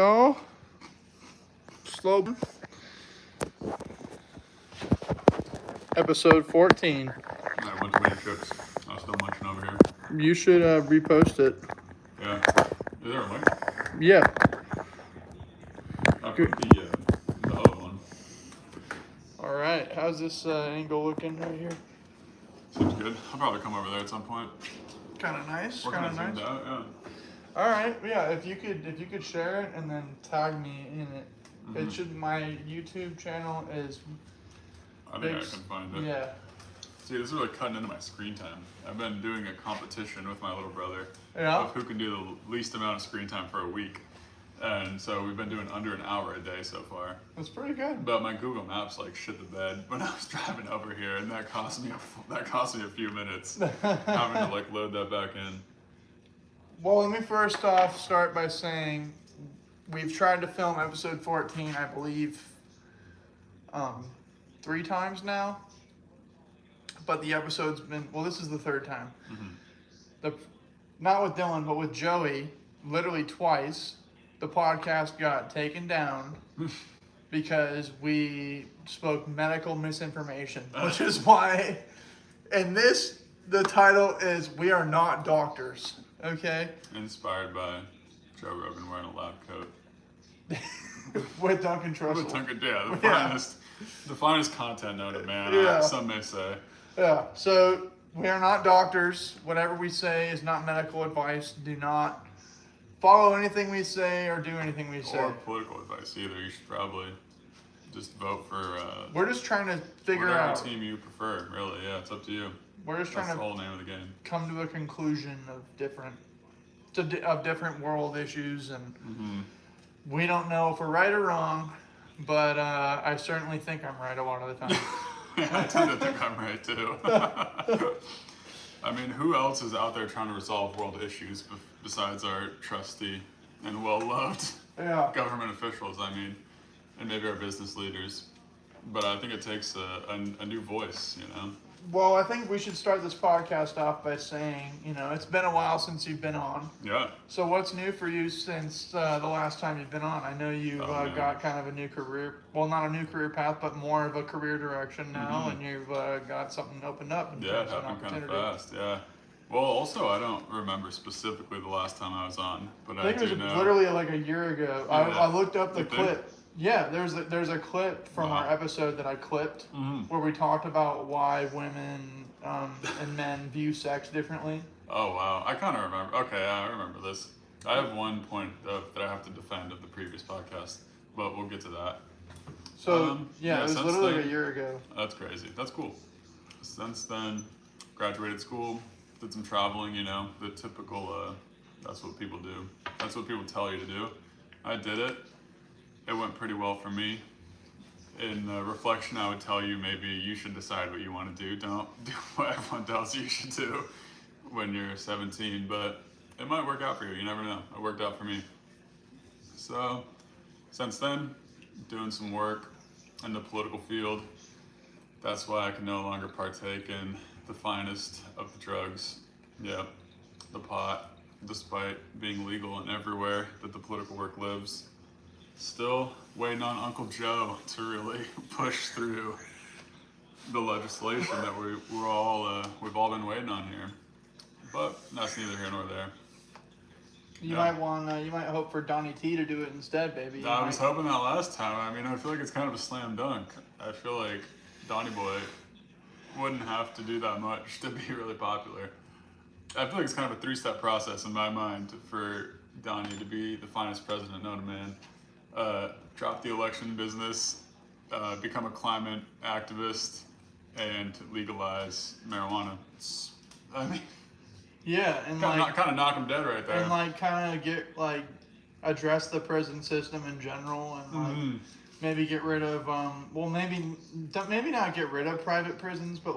y'all. Slow. Episode 14. I went to Wayne Chips. I was still munching over here. You should repost it. Yeah. Is there a mic? Yeah. I put the other one. All right. How's this angle looking right here? Seems good. I'll probably come over there at some point. Kind of nice. We're Kind kind of of nice. zoomed out, yeah. All right. Yeah. If you could share it and then tag me in it. It should. My YouTube channel is. I think I can find it. Yeah. See, this is really cutting into my screen time. I've been doing a competition with my little brother Yeah. of who can do the least amount of screen time for a week. And so we've been doing under an hour a day so far. That's pretty good. But my Google Maps like shit the bed when I was driving over here, and that cost me a few minutes having to like load that back in. Well, let me first off start by saying we've tried to film episode 14, I believe, 3 times now. But the episode's been, well, this is the 3rd time. Not with Dylan, but with Joey, literally twice, the podcast got taken down because we spoke medical misinformation, which is why, and the title is We Are Not Doctors, okay? Inspired by Joe Rogan wearing a lab coat. With Duncan Trussell. With Duncan, yeah, Yeah. the finest content known to man, Yeah. some may say. Yeah, so we are not doctors. Whatever we say is not medical advice. Do not follow anything we say or do anything we say. Or political advice either. You should probably just vote for We're just trying to figure whatever out. team you prefer, really. Yeah, it's up to you. We're just That's trying the to whole name of the game. come to a conclusion of different world issues, and we don't know if we're right or wrong, but I certainly think I'm right a lot of the time. I tend to think I'm right too. I mean, who else is out there trying to resolve world issues besides our trusty and well-loved Yeah. government officials? I mean, and maybe our business leaders. But I think it takes a new voice, you know? Well, I think we should start this podcast off by saying, it's been a while since you've been on. Yeah. So what's new for you since the last time you've been on? I know you've got kind of a new career, well, not a new career path, but more of a career direction now, and you've got something opened up. Yeah, it happened kind of fast, yeah. Well, also, I don't remember specifically the last time I was on, but I think it was know. literally like a year ago. Yeah. I looked up the You think? clip. Yeah, there's a clip from our episode that I clipped where we talked about why women and men view sex differently. Oh, wow. I kind of remember. Okay, yeah, I remember this. I have one point that I have to defend of the previous podcast, but we'll get to that. So, it was since literally then- a year ago. That's crazy. That's cool. Since then, graduated school, did some traveling, the typical, that's what people do. That's what people tell you to do. I did it. It went pretty well for me. In reflection, I would tell you maybe you should decide what you want to do. Don't do what everyone tells you should do when you're 17, but it might work out for you. You never know. It worked out for me. So, since then, doing some work in the political field. That's why I can no longer partake in the finest of the drugs. Yeah, the pot, despite being legal and everywhere that the political work lives. Still waiting on Uncle Joe to really push through the legislation that we've all been waiting on here. But that's neither here nor there. You might hope for Donnie T to do it instead, baby. I was hoping that last time. I mean, I feel like it's kind of a slam dunk. I feel like Donnie Boy wouldn't have to do that much to be really popular. I feel like it's kind of a 3-step process in my mind for Donnie to be the finest president known to man. Drop the election business, become a climate activist, and legalize marijuana. Yeah, and kind of knock him dead right there. and kind of address the prison system in general, and maybe get rid of maybe not get rid of private prisons, but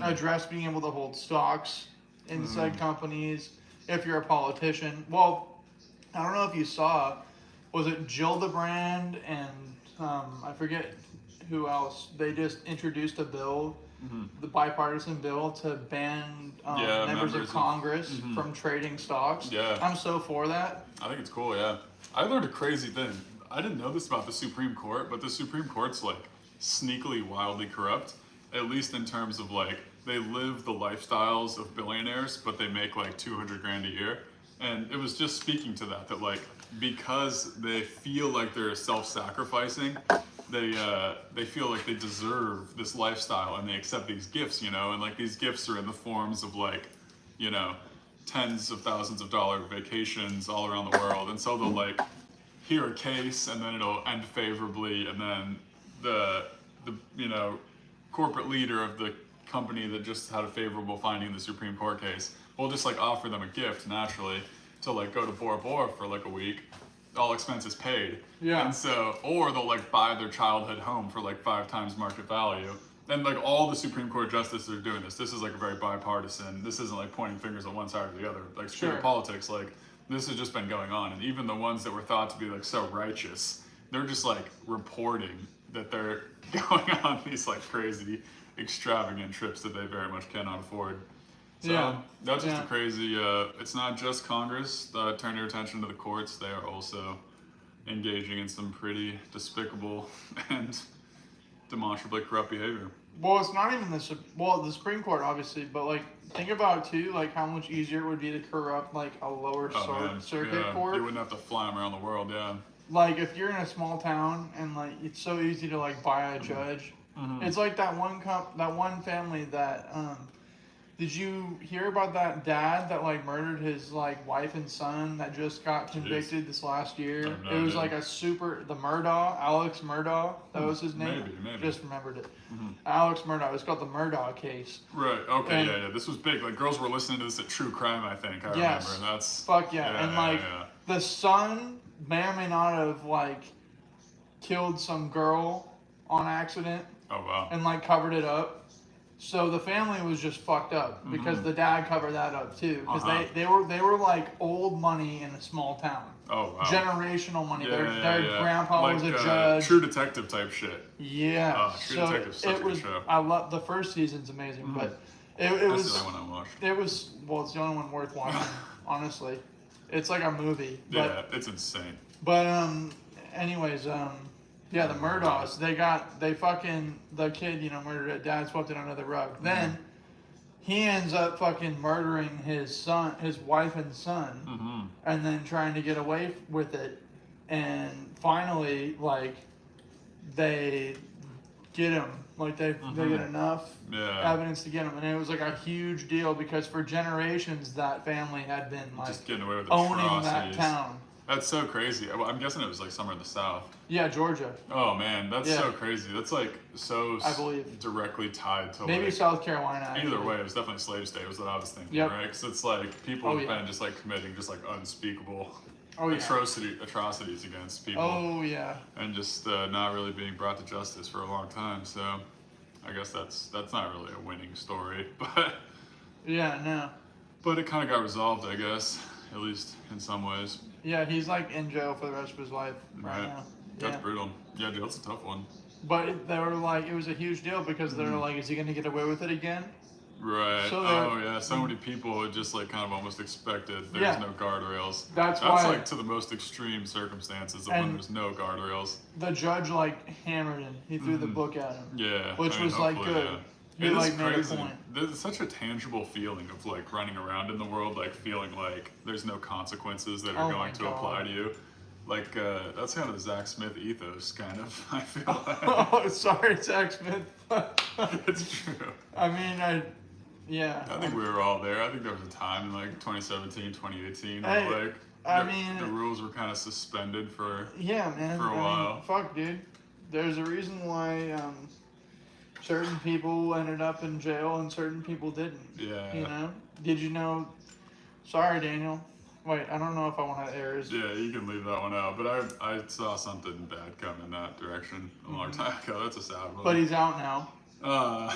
address being able to hold stocks in said companies if you're a politician. Well, I don't know if you saw. Was it Gillibrand and I forget who else? They just introduced a bill, the bipartisan bill, to ban members of Congress from trading stocks. Yeah. I'm so for that. I think it's cool, yeah. I learned a crazy thing. I didn't know this about the Supreme Court, but the Supreme Court's like sneakily, wildly corrupt. At least in terms of like they live the lifestyles of billionaires, but they make like 200 grand a year. And it was just speaking to that, that like because they feel like they're self-sacrificing, they feel like they deserve this lifestyle, and they accept these gifts, you know, and like these gifts are in the forms of like, you know, tens of thousands of dollar vacations all around the world, and so they'll like hear a case, and then it'll end favorably, and then the you know corporate leader of the company that just had a favorable finding in the Supreme Court case will just like offer them a gift naturally to like go to Bora Bora for like a week, all expenses paid. Yeah. And so, or they'll like buy their childhood home for like 5 times market value. And like all the Supreme Court justices are doing this. This is like a very bipartisan. This isn't like pointing fingers at one side or the other. Like straight Sure. politics, like this has just been going on. And even the ones that were thought to be like so righteous, they're just like reporting that they're going on these like crazy, extravagant trips that they very much cannot afford. So Yeah. that's just Yeah. a crazy. It's not just Congress that turn your attention to the courts. They are also engaging in some pretty despicable and demonstrably corrupt behavior. Well, it's not even the Supreme Court, obviously, but like think about too, like how much easier it would be to corrupt like a lower Man. circuit Yeah, court. you wouldn't have to fly them around the world. Yeah. Like if you're in a small town and like it's so easy to like buy a judge. It's like that one family that did you hear about that dad that like murdered his like wife and son that just got convicted this last year? No, It was dude. like the Murdaugh, Alex Murdaugh, that was his name. Maybe. Just remembered it. Alex Murdaugh. It's called the Murdaugh case. Right. Okay. And- yeah. This was big. Like girls were listening to this at True Crime. I think I Yes. remember. And that's Fuck yeah. And like yeah. the son may or may not have like killed some girl on accident Oh wow. and like covered it up. So the family was just fucked up because the dad covered that up too. Because they were like old money in a small town, Oh wow. generational money. Yeah, Their grandpa like, was a judge. True Detective type shit. Yeah. True So Detective's such a it good was. show. I love the first season's amazing, but it That's was. the only one I watched. It was. Well, it's the only one worth watching. Honestly, it's like a movie. But, Yeah, it's insane. But anyways, yeah, the Murdaughs, the kid, you know, murdered it. Dad swept it under the rug. Then he ends up fucking murdering his wife and son, and then trying to get away with it. And finally, like, they get him. Like they get enough Yeah. evidence to get him, and it was like a huge deal because for generations that family had been like Just getting away with owning atrocities. that town. That's so crazy. Well, I'm guessing it was like somewhere in the South. Yeah, Georgia. Oh man, that's Yeah. so crazy. That's like so I believe. directly tied to Maybe like, South Carolina. Actually. either way, it was definitely slave state was what I was thinking, Yep. right? Because it's like people Oh, have yeah. been just like committing just like unspeakable Oh yeah. atrocities against people, Oh yeah. and just not really being brought to justice for a long time. So I guess that's not really a winning story, Yeah. No. but it kind of got resolved, I guess, at least in some ways. Yeah, he's like in jail for the rest of his life right now. That's Yeah. brutal. Yeah, dude, that's a tough one. But they were like, it was a huge deal because they were like, is he gonna get away with it again? Right. So Oh yeah. So many people had just like kind of almost expected there's Yeah. no guardrails. That's why- like to the most extreme circumstances of when And- there's no guardrails. The judge like hammered him. He threw the book at him. Yeah. Which I mean, was, like, hopefully, good. yeah. He, It is like, made a crazy. point. There's such a tangible feeling of like running around in the world, like feeling like there's no consequences that are Oh going my to God. apply to you. Like that's kind of the Zach Smith ethos, kind of. I feel like Oh, sorry, Zach Smith. it's true. I mean, yeah. I think we were all there. I think there was a time in like 2017, 2018 Hey, where like I the, mean- the rules were kind of suspended for. Yeah, man. For a I mean, while. fuck, dude. There's a reason why certain people ended up in jail and certain people didn't. Yeah. You know? Did you know? Sorry, Daniel. Wait, I don't know if I want to air his. Yeah, you can leave that one out. But I saw something bad come in that direction a long time ago. That's a sad one. But he's out now, Uh,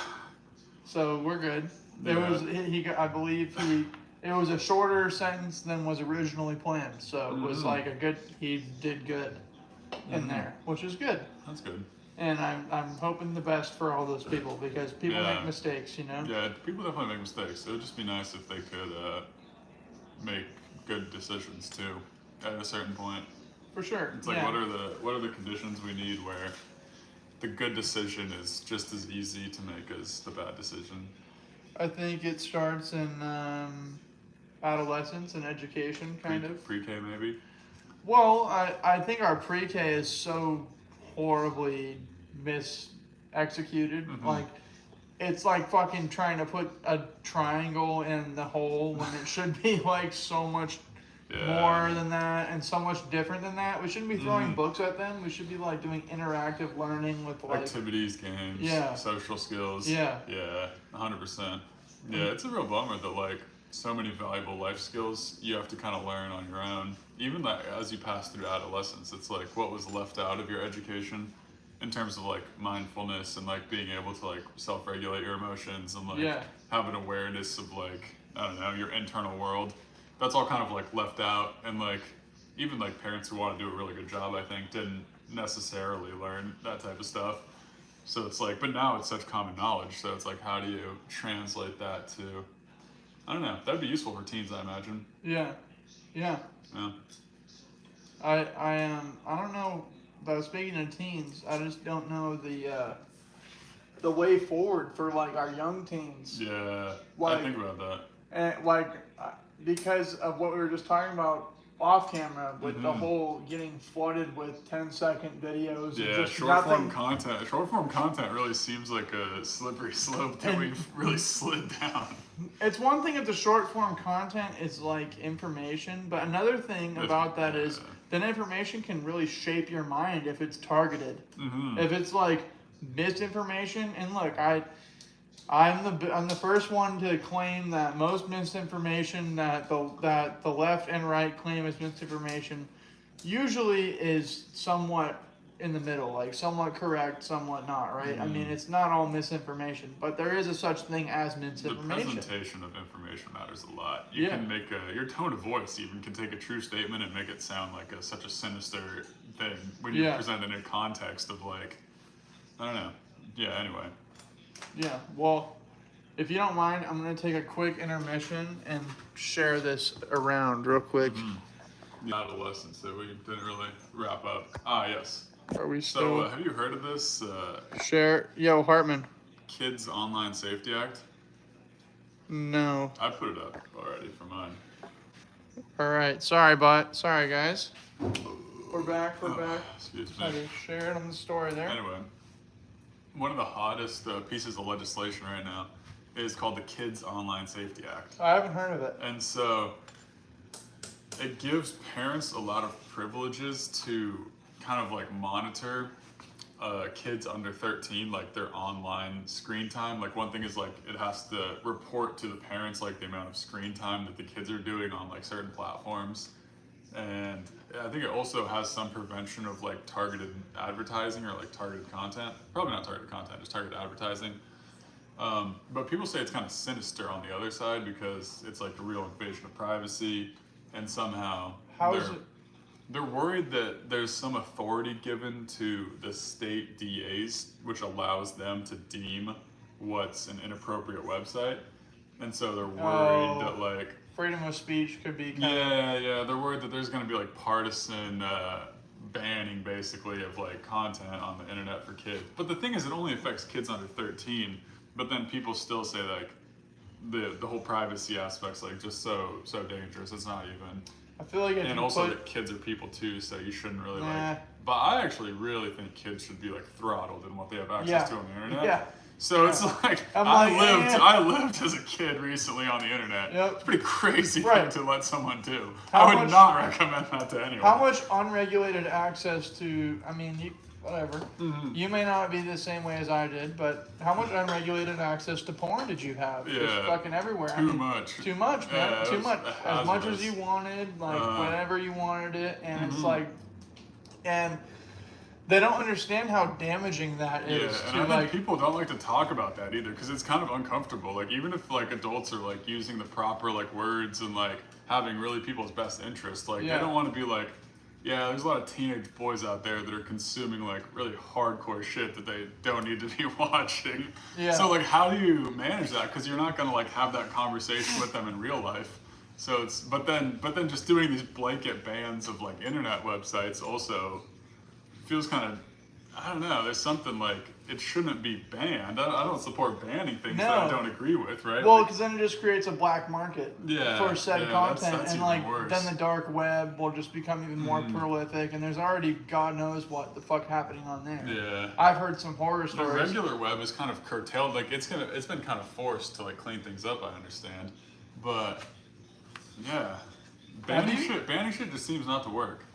so we're good. It Yeah. was I believe it was a shorter sentence than was originally planned. So it was like he did good in there, which is good. that's good. And I'm hoping the best for all those people because people Yeah. make mistakes, you know. Yeah, people definitely make mistakes. It would just be nice if they could make good decisions too at a certain point. For sure. It's like yeah. what are the conditions we need where the good decision is just as easy to make as the bad decision? I think it starts in adolescence and education, kind of. Pre-K maybe. Well, I think our pre-K is so horribly executed. Mhm. Like, it's like fucking trying to put a triangle in the hole when it should be like so much more than that and so much different than that. We shouldn't be throwing books at them. We should be like doing interactive learning with like Activities, games, Yeah. social skills. Yeah. Yeah, 100%. Yeah, it's a real bummer that like so many valuable life skills you have to kind of learn on your own. Even like as you pass through adolescence, it's like what was left out of your education in terms of like mindfulness and like being able to like self-regulate your emotions and like Yeah. have an awareness of like, I don't know, your internal world. That's all kind of like left out, and like even like parents who want to do a really good job, I think, didn't necessarily learn that type of stuff. So it's like, but now it's such common knowledge. So it's like, how do you translate that to? I don't know. That'd be useful for teens, I imagine. Yeah. Yeah. I don't know. But speaking of teens, I just don't know the way forward for like our young teens. Yeah. Like- I think about that. And like because of what we were just talking about off camera with the whole getting flooded with 10-second videos. Yeah, and just short form nothing. content. Short form content really seems like a slippery slope that And- we've really slid down. It's one thing if the short form content is like information, but another thing about that is that information can really shape your mind if it's targeted. Mm-hmm. If it's like misinformation, and look, I'm the first one to claim that most misinformation that the left and right claim is misinformation usually is somewhat in the middle, like somewhat correct, somewhat not, right? I mean, it's not all misinformation, but there is a such thing as The misinformation. presentation of information matters a lot. You can make your tone of voice even can take a true statement and make it sound like such a sinister thing when you present it in context of like, I don't know. Yeah. Anyway. Yeah, well, if you don't mind, I'm going to take a quick intermission and share this around real quick. The adolescence that we didn't really wrap up. Ah, yes. Are we So, still... have you heard of this Share... Yo, Hartman. Kids Online Safety Act? No. I put it up already for mine. All right. Sorry, bot. Sorry, guys. We're back. We're back. Excuse I me. just shared on the story there. Anyway, one of the hottest pieces of legislation right now is called the Kids Online Safety Act. I haven't heard of it. And so it gives parents a lot of privileges to kind of like monitor kids under 13, like their online screen time. Like one thing is like it has to report to the parents like the amount of screen time that the kids are doing on like certain platforms. And I think it also has some prevention of like targeted advertising or like targeted content. Probably not targeted content, just targeted advertising. But people say it's kind of sinister on the other side because it's like a real invasion of privacy, and somehow How is it? they're worried that there's some authority given to the state DAs, which allows them to deem what's an inappropriate website, and so they're worried that like Freedom of speech could be kind of... yeah, they're worried that there's going to be like partisan banning basically of like content on the internet for kids. But the thing is, it only affects kids under 13. But then people still say like the whole privacy aspect's like just so dangerous. It's not even. I feel like if And you also put... that kids are people too, so you shouldn't really Nah. like. But I actually really think kids should be like throttled in what they have access to on the internet. Yeah. So it's like I lived as a kid recently on the internet. Yep. It's a pretty crazy Right. thing to let someone do. How I would much- not recommend that to anyone. How much unregulated access to... I mean, whatever. Mm-hmm. You may not be the same way as I did, but how much unregulated access to porn did you have? Just Yeah. fucking everywhere. Too much. Too much, man. Yeah, it Too was much. As much as hazardous. you wanted, like whenever you wanted it, and it's Mhm. like, and they don't understand how damaging that Yeah, is and to I think like. people don't like to talk about that either because it's kind of uncomfortable. Like even if like adults are like using the proper like words and like having really people's best interest, like Yeah. they don't want to be like, yeah, there's a lot of teenage boys out there that are consuming like really hardcore shit that they don't need to be watching. Yeah. So like, how do you manage that? Because you're not gonna like have that conversation with them in real life. So it's but then just doing these blanket bans of like internet websites also feels kind of, I don't know. There's something like it shouldn't be banned. I don't support banning things that I No. don't agree with, right? Well, Like, because then it just creates a black market Yeah, for said yeah, content, that's and even like worse. then the dark web will just become even more prolific, and there's already God knows what the fuck happening on there. yeah. I've heard some horror The stories. regular web is kind of curtailed. Like it's been kind of forced to like clean things up. I understand, but yeah, banning shit just seems not to work.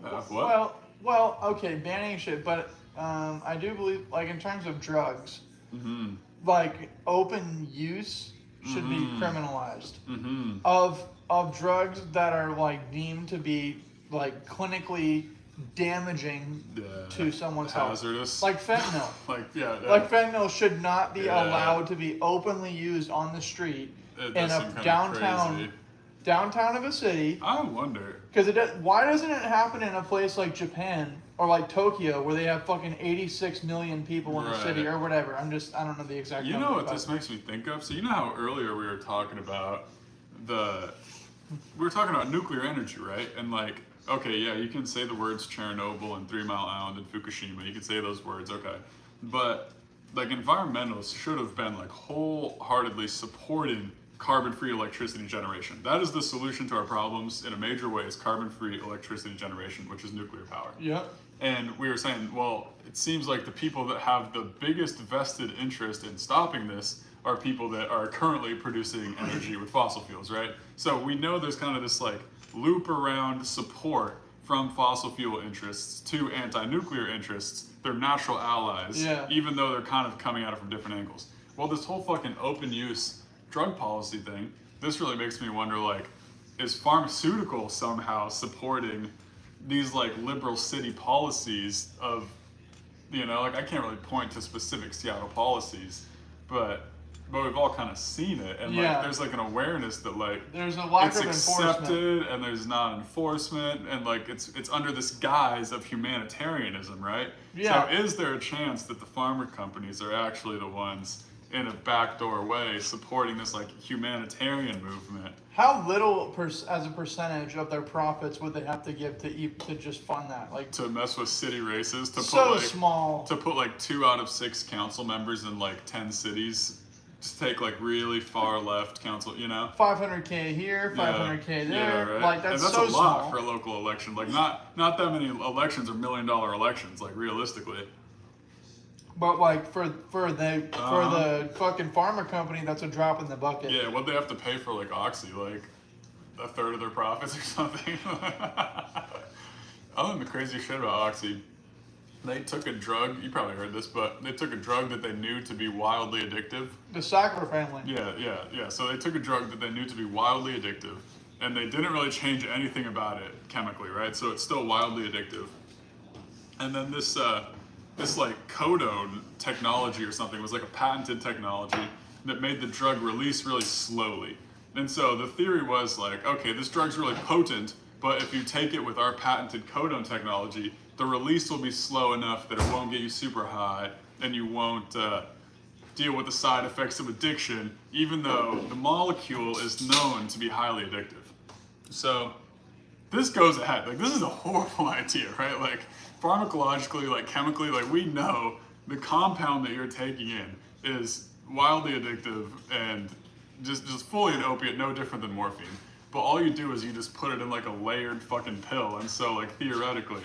What? Well, okay, banning shit, but I do believe, like in terms of drugs, Mm-hmm. like open use should be Mhm. criminalized Mm-hmm. of drugs that are like deemed to be like clinically damaging Yeah. to someone's health. Hazardous. Like fentanyl. Like yeah. Like fentanyl should not be Yeah. allowed to be openly used on the street It in does a seem kinda downtown crazy. of a city. I wonder. Because why doesn't it happen in a place like Japan or like Tokyo where they have fucking 86 million people in the city Right. or whatever? I don't know the exact You number. know what but- this makes me think of? So you know how earlier we were talking about we were talking about nuclear energy, right? And like, okay, yeah, you can say the words Chernobyl and 3 Mile Island and Fukushima. You can say those words, okay. But like environmentalists should have been like wholeheartedly supporting carbon-free electricity generation. That is the solution to our problems in a major way, is carbon-free electricity generation, which is nuclear power. Yep. And we were saying, well, it seems like the people that have the biggest vested interest in stopping this are people that are currently producing energy with fossil fuels, right? So we know there's kind of this like loop around support from fossil fuel interests to anti-nuclear interests. They're natural allies, Yeah. even though they're kind of coming at it from different angles. Well, this whole fucking open use drug policy thing, this really makes me wonder, like, is pharmaceutical somehow supporting these like liberal city policies of, you know, like I can't really point to specific Seattle policies, but we've all kind of seen it, and Yeah. like there's like an awareness that like There's a lack it's of enforcement. accepted and there's not enforcement, and like it's under this guise of humanitarianism, right? Yeah. So is there a chance that the pharma companies are actually the ones in a backdoor way supporting this like humanitarian movement? How little as a percentage of their profits would they have to give to just fund that? Like To mess with city races, to so put like small. to put like 2 out of 6 council members in like 10 cities, to take like really far left council, you know? 500K here, 500K there. Yeah, right. Like that's and that's so a lot small. for a local election. Like not that many elections are $1 million elections, like realistically. But like for the fucking pharma company, that's a drop in the bucket. Yeah, what they have to pay for like Oxy, like a third of their profits or something. Other than the crazy shit about Oxy, they took a drug, you probably heard this, but they took a drug that they knew to be wildly addictive. The Sackler family. Yeah. So they took a drug that they knew to be wildly addictive, and they didn't really change anything about it chemically, right? So it's still wildly addictive. And then this like codone technology or something was like a patented technology that made the drug release really slowly. And so the theory was like, okay, this drug's really potent, but if you take it with our patented codone technology, the release will be slow enough that it won't get you super high, and you won't deal with the side effects of addiction, even though the molecule is known to be highly addictive. So this goes ahead. Like, this is a horrible idea, right? Like, pharmacologically, like chemically, like we know the compound that you're taking in is wildly addictive and just fully an opiate, no different than morphine. But all you do is you just put it in like a layered fucking pill, and so like theoretically,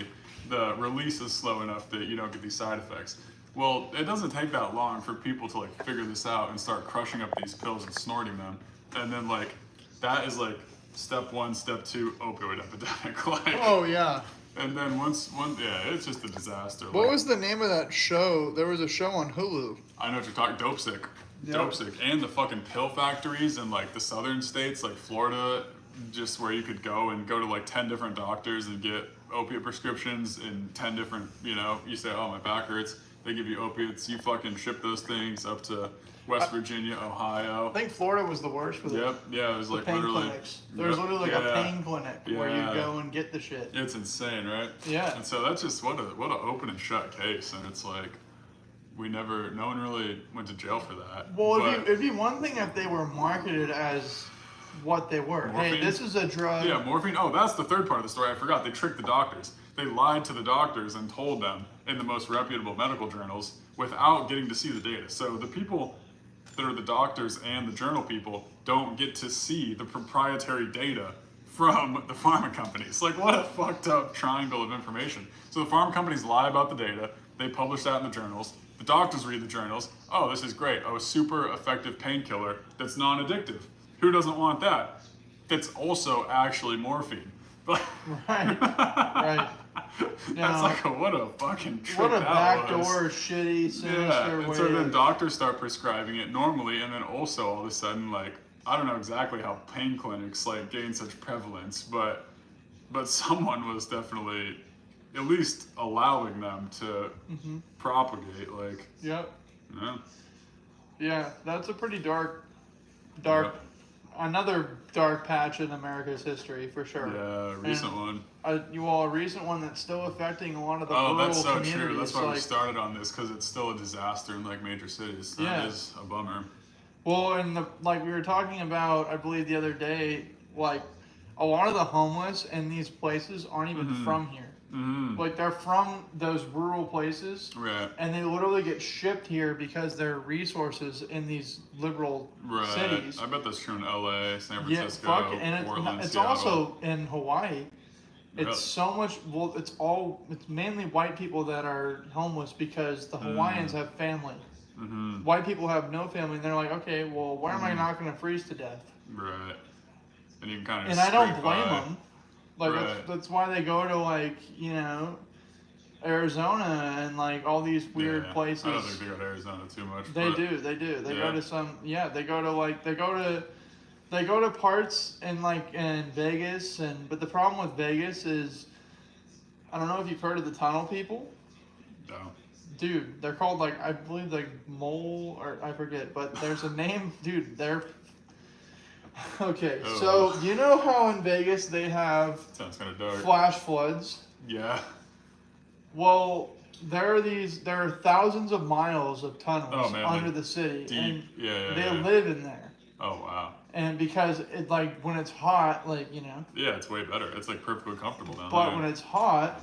the release is slow enough that you don't get these side effects. Well, it doesn't take that long for people to like figure this out and start crushing up these pills and snorting them, and then like that is like step 1, step 2, opioid epidemic. Like, Oh yeah. and then yeah, it's just a disaster. What Like, was the name of that show? There was a show on Hulu. I know what you're talking. Dope sick. Yep. Dope sick. And the fucking pill factories in like the southern states, like Florida, just where you could go to like 10 different doctors and get opiate prescriptions in 10 different, you know, you say, oh, my back hurts. They give you opiates. You fucking ship those things up to West Virginia, Ohio. I think Florida was the worst for Yep. Yeah, it was the like pain literally. clinics. There was literally like a pain clinic where you Yeah. go and get the shit. It's insane, right? Yeah. And so that's just what a open and shut case, and it's like no one really went to jail for that. Well, But- it'd be one thing if they were marketed as what they were. Hey, Morphine? this is a drug. Yeah, morphine. Oh, that's the third part of the story. I forgot. They tricked the doctors. They lied to the doctors and told them in the most reputable medical journals without getting to see the data. So the people that are the doctors and the journal people don't get to see the proprietary data from the pharma companies. Like, what a fucked up triangle of information. So the pharma companies lie about the data. They publish that in the journals. The doctors read the journals. Oh, this is great. Oh, a super effective painkiller that's non-addictive. Who doesn't want that? That's also actually morphine. Right. Right. That's like what a fucking trick What a that was. backdoor, shitty, sinister Yeah, way. and so then doctors start prescribing it normally, and then also all of a sudden, like, I don't know exactly how pain clinics like gain such prevalence, but someone was definitely at least allowing them to propagate, like, Yep. yeah. Yeah, that's a pretty dark, Yep. another dark patch in America's history for sure. Yeah, recent one. A recent one that's still affecting a lot of the Oh, rural that's so communities. true. That's why we like, started on this, because it's still a disaster in like major cities. That Yeah. is a bummer. Well, and like we were talking about, I believe the other day, like a lot of the homeless in these places aren't even from here. Mm-hmm. Like they're from those rural places, Right. and they literally get shipped here because there are resources in these liberal Right. cities. I bet that's true in LA, San Yeah, Francisco, fuck it. And Portland, it's Seattle. also in Hawaii. It's Really? so much. Well, it's mainly white people that are homeless because the Hawaiians have family. Mm-hmm. White people have no family, and they're like, okay, well, why am I not going to freeze to death? Right. And you can kind of And I don't blame them. Like Right. that's why they go to like Arizona and like all these weird places. I don't think they go to Arizona too much. They but do. They do. They Yeah. go to they go to parts in Vegas but the problem with Vegas is I don't know if you've heard of the tunnel people. No. Dude, they're called I believe mole or I forget, but there's a name, dude, they're okay. Oh. So you know how in Vegas they have Sounds kind of dark. flash floods? Yeah. Well, there are thousands of miles of tunnels Oh, man, under like the city, deep. and Yeah. they live in there. Oh wow. And because it when it's hot, Yeah, it's way better. It's like perfectly comfortable down but there. when it's hot,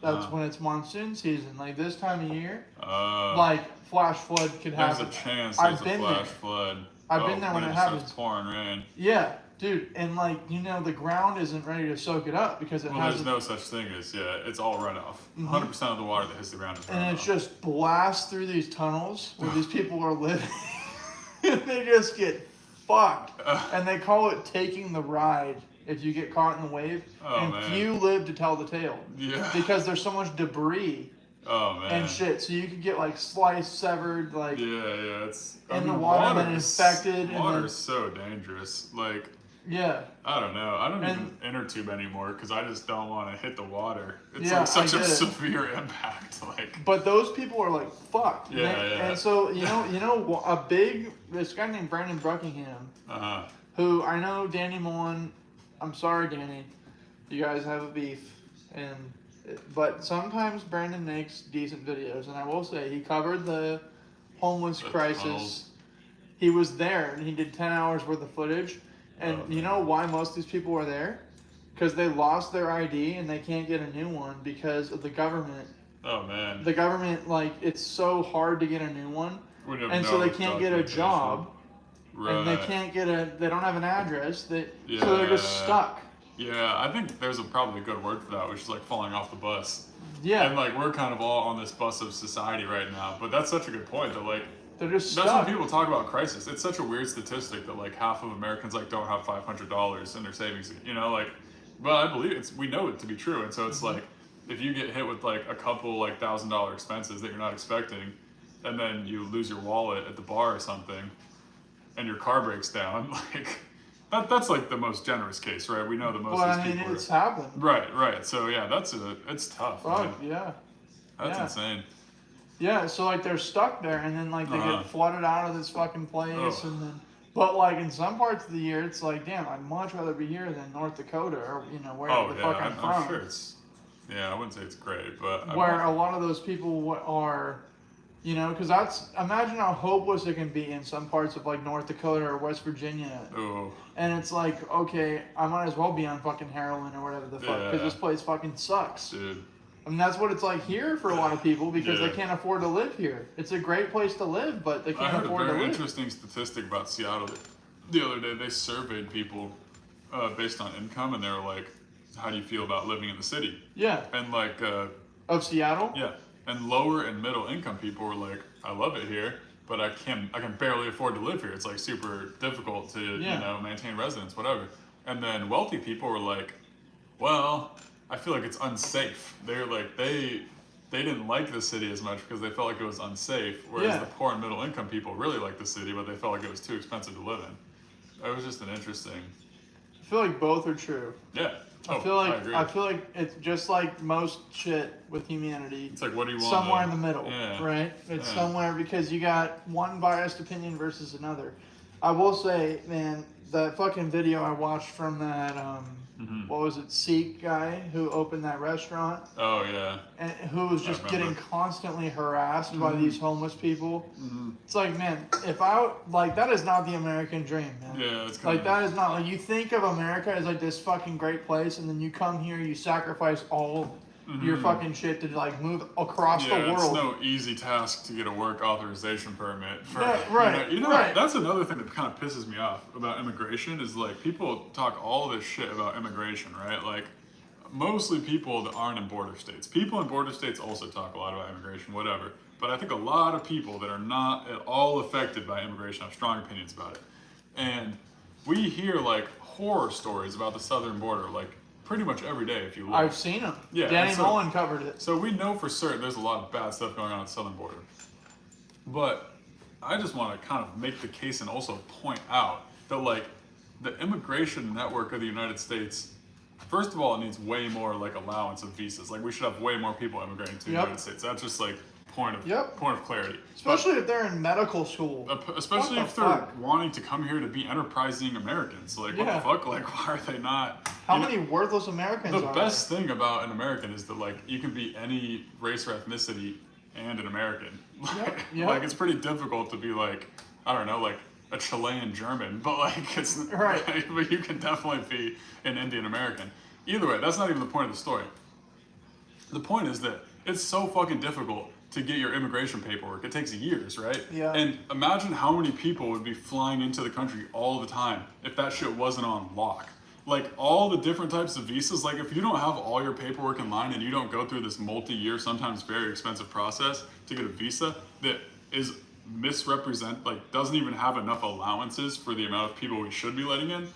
that's when it's monsoon season. Like this time of year, flash flood could there's happen. a chance I've there's a been flash there. flood. I've been there when it just happens. starts pouring rain. Yeah, dude, and the ground isn't ready to soak it up because it Well, has there's no such thing as it's all runoff. 100% of the water that hits the ground is runoff. and it's just blast through these tunnels where these people are living. And they just get fucked. And they call it taking the ride if you get caught in the wave. Oh, and man. few live to tell the tale. Yeah. Because there's so much debris Oh man. and shit. So you could get sliced, severed, Yeah, it's in the water and is- infected, and Water then- is so dangerous. Like, yeah. I don't know. I don't And- even inner tube anymore because I just don't want to hit the water. It's Yeah, like such I a get it. severe impact. Like, But those people are fucked. Yeah, and, yeah. And so this guy named Brandon Buckingham, uh, who I know Danny Mullen. I'm sorry, Danny. You guys have a beef, but sometimes Brandon makes decent videos, and I will say he covered the homeless The crisis. tunnels. He was there, and he did 10 hours worth of footage. And Oh, you know why most of these people were there? Because they lost their ID and they can't get a new one because of the government. oh man. The government, it's so hard to get a new one, We don't and know so they the can't get a documentation. job, Right. and they can't they don't have an address. So they're just Yeah. stuck. Yeah, I think there's probably a good word for that, which is falling off the bus. Yeah, And we're kind of all on this bus of society right now. But that's such a good point that they're just that's stuck. when people talk about crisis. It's such a weird statistic that half of Americans don't have $500 in their savings. Well, I believe we know it to be true, and so it's if you get hit with a couple $1,000 expenses that you're not expecting, and then you lose your wallet at the bar or something, and your car breaks down, that's the most generous case, right? We know the most Well, of I these mean, people it's happened. right. So yeah, it's tough. Fuck, Man. yeah. That's yeah. insane. Yeah, so they're stuck there, and then they Uh-huh. get flooded out of this fucking place, Ugh. and then. But in some parts of the year, it's damn, I'd much rather be here than North Dakota or where Oh the yeah, fuck I'm I'm from. sure it's. Yeah, I wouldn't say it's great, but Where a lot of those people are You know, because imagine how hopeless it can be in some parts of like North Dakota or West Virginia. Oh. And it's like, okay, I might as well be on fucking heroin or whatever the fuck, because this place fucking sucks. Dude. I mean, that's what it's like here for a lot of people because Yeah. they can't afford to live here. It's a great place to live, but they can't afford to I heard a very live. interesting statistic about Seattle the other day. They surveyed people based on income, and they were like, "How do you feel about living in the city?" Yeah. And like, Of Seattle? yeah, and lower and middle income people were like, "I love it here, but I can barely afford to live here. It's like super difficult to you know maintain residence, whatever." And then wealthy people were like, "Well, I feel like it's unsafe." They're like they didn't like the city as much because they felt like it was unsafe, whereas the poor and middle income people really liked the city, but they felt like it was too expensive to live in. It was just an interesting. I feel like both are true. Yeah. I feel like it's just like most shit with humanity. It's like, what do you want? Somewhere in the middle, Yeah. right? It's somewhere because you got one biased opinion versus another. I will say, man, that fucking video I watched from that what was it, Sikh guy who opened that restaurant Oh yeah. and who was just getting constantly harassed by these homeless people. It's like, man, if I like that is not the American dream, man. Yeah, it's like that is not like you think of America as like this fucking great place, and then you come here, you sacrifice all your fucking shit to like move across the world. It's no easy task to get a work authorization permit. For, right. You know, right. That's another thing that kind of pisses me off about immigration is like people talk all this shit about immigration, right? Like mostly people that aren't in border states. People in border states also talk a lot about immigration, whatever. But I think a lot of people that are not at all affected by immigration have strong opinions about it. And we hear like horror stories about the southern border, like pretty much every day if you look. I've seen them. Yeah, Danny Mullen covered it. So we know for certain there's a lot of bad stuff going on at the southern border. But I just want to kind of make the case and also point out that like the immigration network of the United States, first of all, it needs way more like allowance of visas. Like we should have way more people immigrating to the United States. That's just like point of clarity. Especially if they're in medical school. Especially if they're wanting to come here to be enterprising Americans. Like what the fuck? Like why are they not? How many worthless Americans The are best thing about an American is that like you can be any race or ethnicity and an American. Like it's pretty difficult to be like, I don't know, like a Chilean German, but like it's right. But you can definitely be an Indian American. Either way, that's not even the point of the story. The point is that it's so fucking difficult to get your immigration paperwork. It takes years, right? Yeah. And imagine how many people would be flying into the country all the time if that shit wasn't on lock. Like all the different types of visas, like if you don't have all your paperwork in line and you don't go through this multi-year, sometimes very expensive process to get a visa that is doesn't even have enough allowances for the amount of people we should be letting in.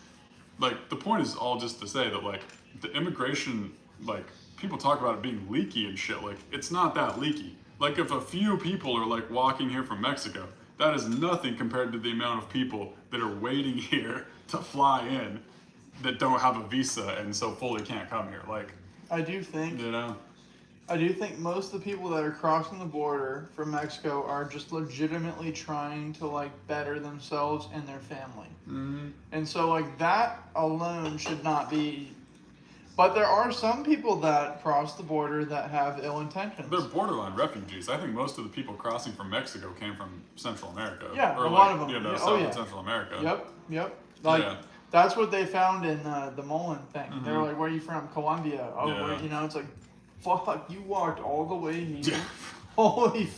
Like the point is all just to say that like the immigration, like people talk about it being leaky and shit, like it's not that leaky. Like if a few people are like walking here from Mexico, that is nothing compared to the amount of people that are waiting here to fly in that don't have a visa and so fully can't come here. Like I do think you know. I do think most of the people that are crossing the border from Mexico are just legitimately trying to like better themselves and their family. And so like that alone should not be. But there are some people that cross the border that have ill intentions. They're borderline refugees. I think most of the people crossing from Mexico came from Central America. Yeah, or a like, lot of them. You know, Yeah. South and Central America. Yep. Like that's what they found in the Mullen thing. They were like, "Where are you from?" Colombia. Oh, you know, it's like, fuck, you walked all the way here. Holy,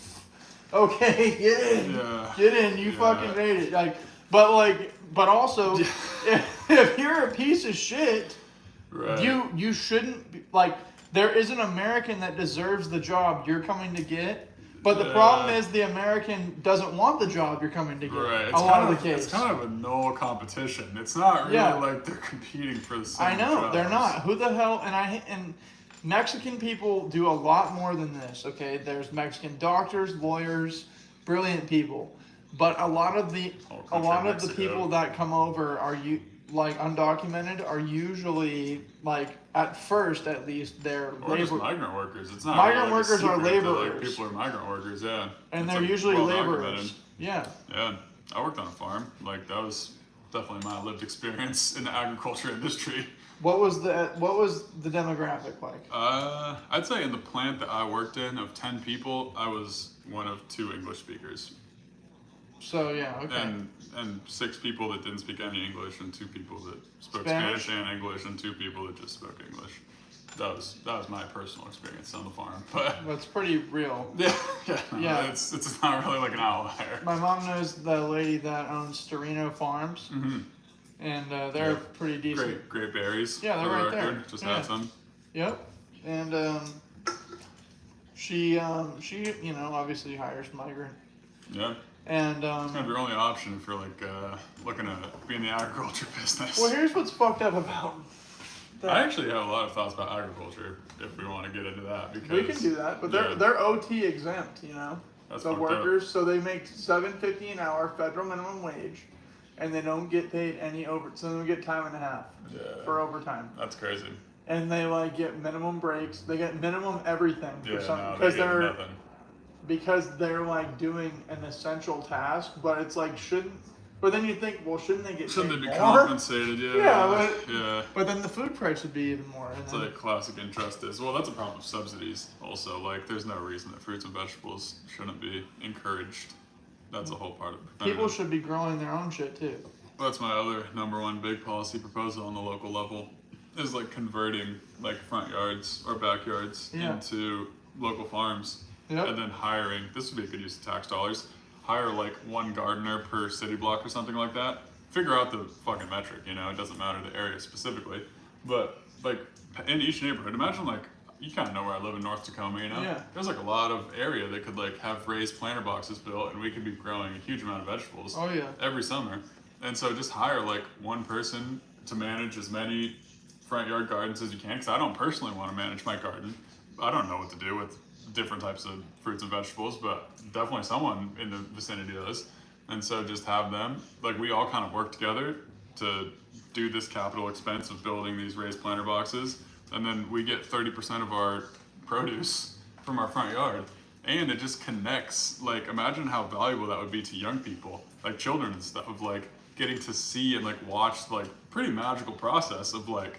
okay, get in, get in. You fucking made it. Like, but also, if you're a piece of shit. Right. You shouldn't be, like there is an American that deserves the job you're coming to get, but the problem is the American doesn't want the job you're coming to get. Right. A lot of the case. It's kind of a no competition. It's not really like they're competing for the same I know jobs. they're not. Who the hell? And Mexican people do a lot more than this. Okay, there's Mexican doctors, lawyers, brilliant people, but a lot of the people that come over are like undocumented are usually like at first at least they're just migrant workers. It's not migrant really workers are laborers. Like people are migrant workers, and it's they're like usually well laborers. Documented. Yeah. Yeah, I worked on a farm. Like that was definitely my lived experience in the agriculture industry. What was the demographic like? I'd say in the plant that I worked in, of 10 people, I was one of 2 English speakers, So yeah, okay. and 6 people that didn't speak any English, and 2 people that spoke Spanish? Spanish and English, and 2 people that just spoke English. That was my personal experience on the farm, but That's pretty real. yeah, Yeah. it's not really like an outlier. My mom knows the lady that owns Storino Farms, and they're Yeah. pretty decent. Great berries. Yeah, they're for the right there. record. Just Yeah. had some. Yep. And she obviously hires migrant. Yeah. And It's kind of your only option if you're like looking to be in the agriculture business. well, here's what's fucked up about that. I actually have a lot of thoughts about agriculture if we want to get into that, because We can do that, but yeah, they're OT exempt, that's the fucked workers, so they make $7.50 an hour federal minimum wage, and they don't get paid any so they don't get time and a half up. Yeah. for overtime, That's crazy. and they like get minimum breaks, they get minimum everything for Yeah, something no, because they get they're nothing. because they're like doing an essential task, but it's like but then you think, well, shouldn't they get Shouldn't paid they be more? compensated? Yeah. Yeah, yeah. But then the food price would be even more. And It's then, like classic injustice. Well, that's a problem with subsidies. Also, like, there's no reason that fruits and vegetables shouldn't be encouraged. That's a whole part of it. people should be growing their own shit too. That's my other number one big policy proposal on the local level, is like converting like front yards or backyards Yeah. into local farms, Yep. and then hiring. This would be a good use of tax dollars. Hire like 1 gardener per city block or something like that. Figure out the fucking metric. It doesn't matter the area specifically, but like in each neighborhood, imagine like, you kind of know where I live in North Tacoma, Yeah. There's like a lot of area that could like have raised planter boxes built, and we could be growing a huge amount of vegetables Oh yeah. every summer. And so just hire like 1 person to manage as many front yard gardens as you can, because I don't personally want to manage my garden. I don't know what to do with different types of fruits and vegetables, but definitely someone in the vicinity does. And so just have them, like, we all kind of work together to do this capital expense of building these raised planter boxes, and then we get 30% of our produce from our front yard. And it just connects, like, imagine how valuable that would be to young people, like children and stuff, of like getting to see and like watch like pretty magical process of like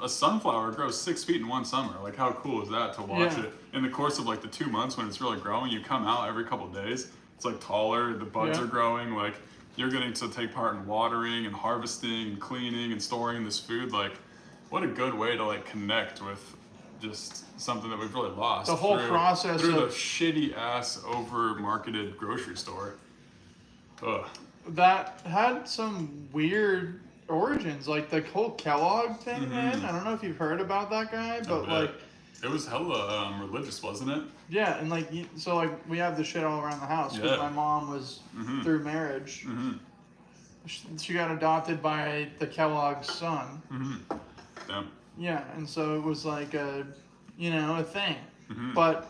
a sunflower grows 6 feet in one summer. Like, how cool is that to watch Yeah. it in the course of like the 2 months when it's really growing? You come out every couple of days, it's like taller, the buds Yeah. are growing, like you're getting to take part in watering and harvesting and cleaning and storing this food. Like, what a good way to like connect with just something that we've really lost. The whole process through of- the shitty ass over marketed grocery store. Ugh. That had some weird origins, like the whole Kellogg thing, man. I don't know if you've heard about that guy, but bet. like, It was hella religious, wasn't it? yeah, and like, so like we have this shit all around the house because Yeah. my mom was through marriage. Mm-hmm. She got adopted by the Kellogg's son. Mm-hmm. Damn. Yeah, and so it was like a thing. Mhm. But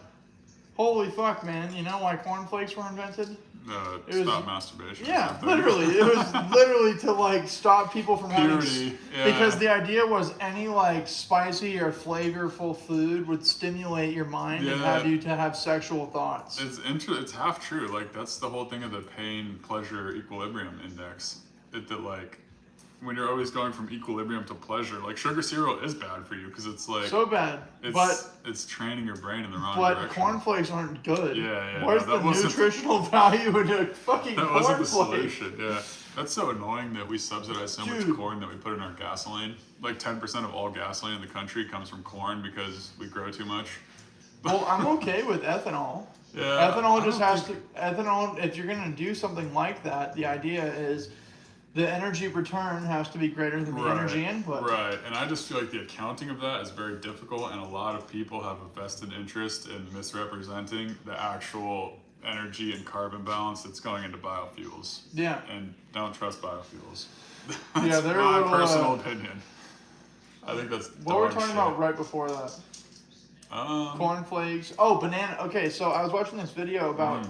holy fuck, man! You know why cornflakes were invented? It was- Stop masturbation. or Yeah, something. literally. It was literally to like stop people from having. Purity. Yeah. Because the idea was any like spicy or flavorful food would stimulate your mind and Yeah. have you to have sexual thoughts. It's half true. Like, that's the whole thing of the pain pleasure equilibrium index. That like, when you're always going from equilibrium to pleasure, like sugar cereal is bad for you because it's like So bad. it's training your brain in the wrong But direction. cornflakes aren't good. Yeah, Where's no, the that wasn't- nutritional value in a fucking That wasn't the cornflake? solution. Yeah, that's so annoying that we subsidize so much Dude. corn that we put in our gasoline. Like 10% of all gasoline in the country comes from corn because we grow too much. Well, I'm okay with ethanol. Yeah, Ethanol I just don't has think- to. Ethanol, if you're gonna do something like that, the idea is the energy return has to be greater than the energy input. Right, and I just feel like the accounting of that is very difficult, and a lot of people have a vested interest in misrepresenting the actual energy and carbon balance that's going into biofuels. Yeah. And don't trust biofuels. Yeah, That's they're a my little, personal opinion. I think that's What were we dog talking shit. about right before that? Cornflakes. Oh, banana. Okay, so I was watching this video about,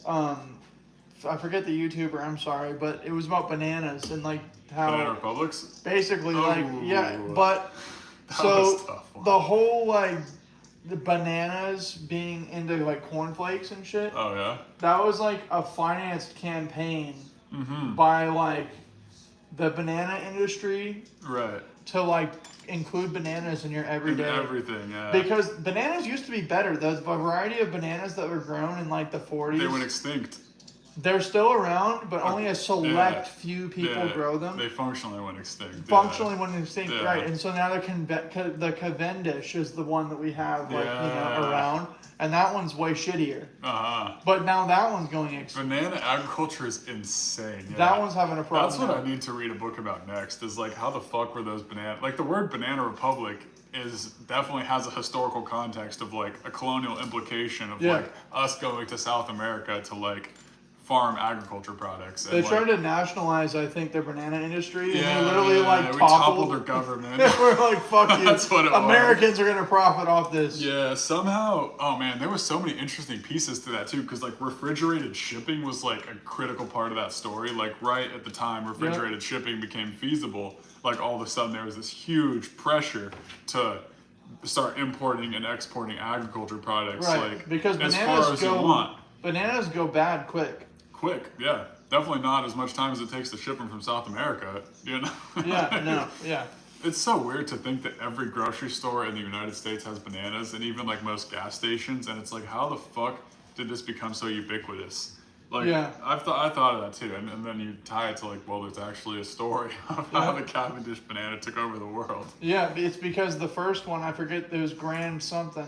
I forget the YouTuber. I'm sorry, but it was about bananas and like how Banana Republics? basically like yeah, Oh. but That was a so tough one. the whole like the bananas being into like cornflakes and shit. Oh yeah? That was like a financed campaign Mm-hmm. by like the banana industry Right. to like include bananas in your In everyday. everything, yeah. Because bananas used to be better. The variety of bananas that were grown in like the 40s. They went extinct. They're still around, but only a select Yeah. few people Yeah, grow them. They functionally went extinct. Functionally went extinct, Yeah. right? And so now the Cavendish is the one that we have, like Yeah. around, and that one's way shittier. Uh-huh. But now that one's going extinct. Banana agriculture is insane. Yeah. That one's having a problem. That's what now. I need to read a book about next. Is like how the fuck were those like the word banana republic is definitely has a historical context of like a colonial implication of Yeah. like us going to South America to like farm agriculture products. They And, tried like, to nationalize, I think, their banana industry, yeah, and they literally like we toppled their government. We're like, fuck you. That's what it was. Americans are gonna profit off this. Yeah, somehow, oh man, there was so many interesting pieces to that too, because like refrigerated shipping was like a critical part of that story. Like right at the time refrigerated shipping became feasible, like all of a sudden there was this huge pressure to start importing and exporting agriculture products, Right, like because as bananas far as you want. Bananas go bad quick. Quick, yeah. Definitely not as much time as it takes to ship them from South America, you know? Yeah, no, yeah. It's so weird to think that every grocery store in the United States has bananas, and even like most gas stations. And it's like, how the fuck did this become so ubiquitous? Like, Yeah. I thought of that too, and then you tie it to like, well, there's actually a story of how the Cavendish banana took over the world. Yeah, it's because the first one, I forget, it was Grand something.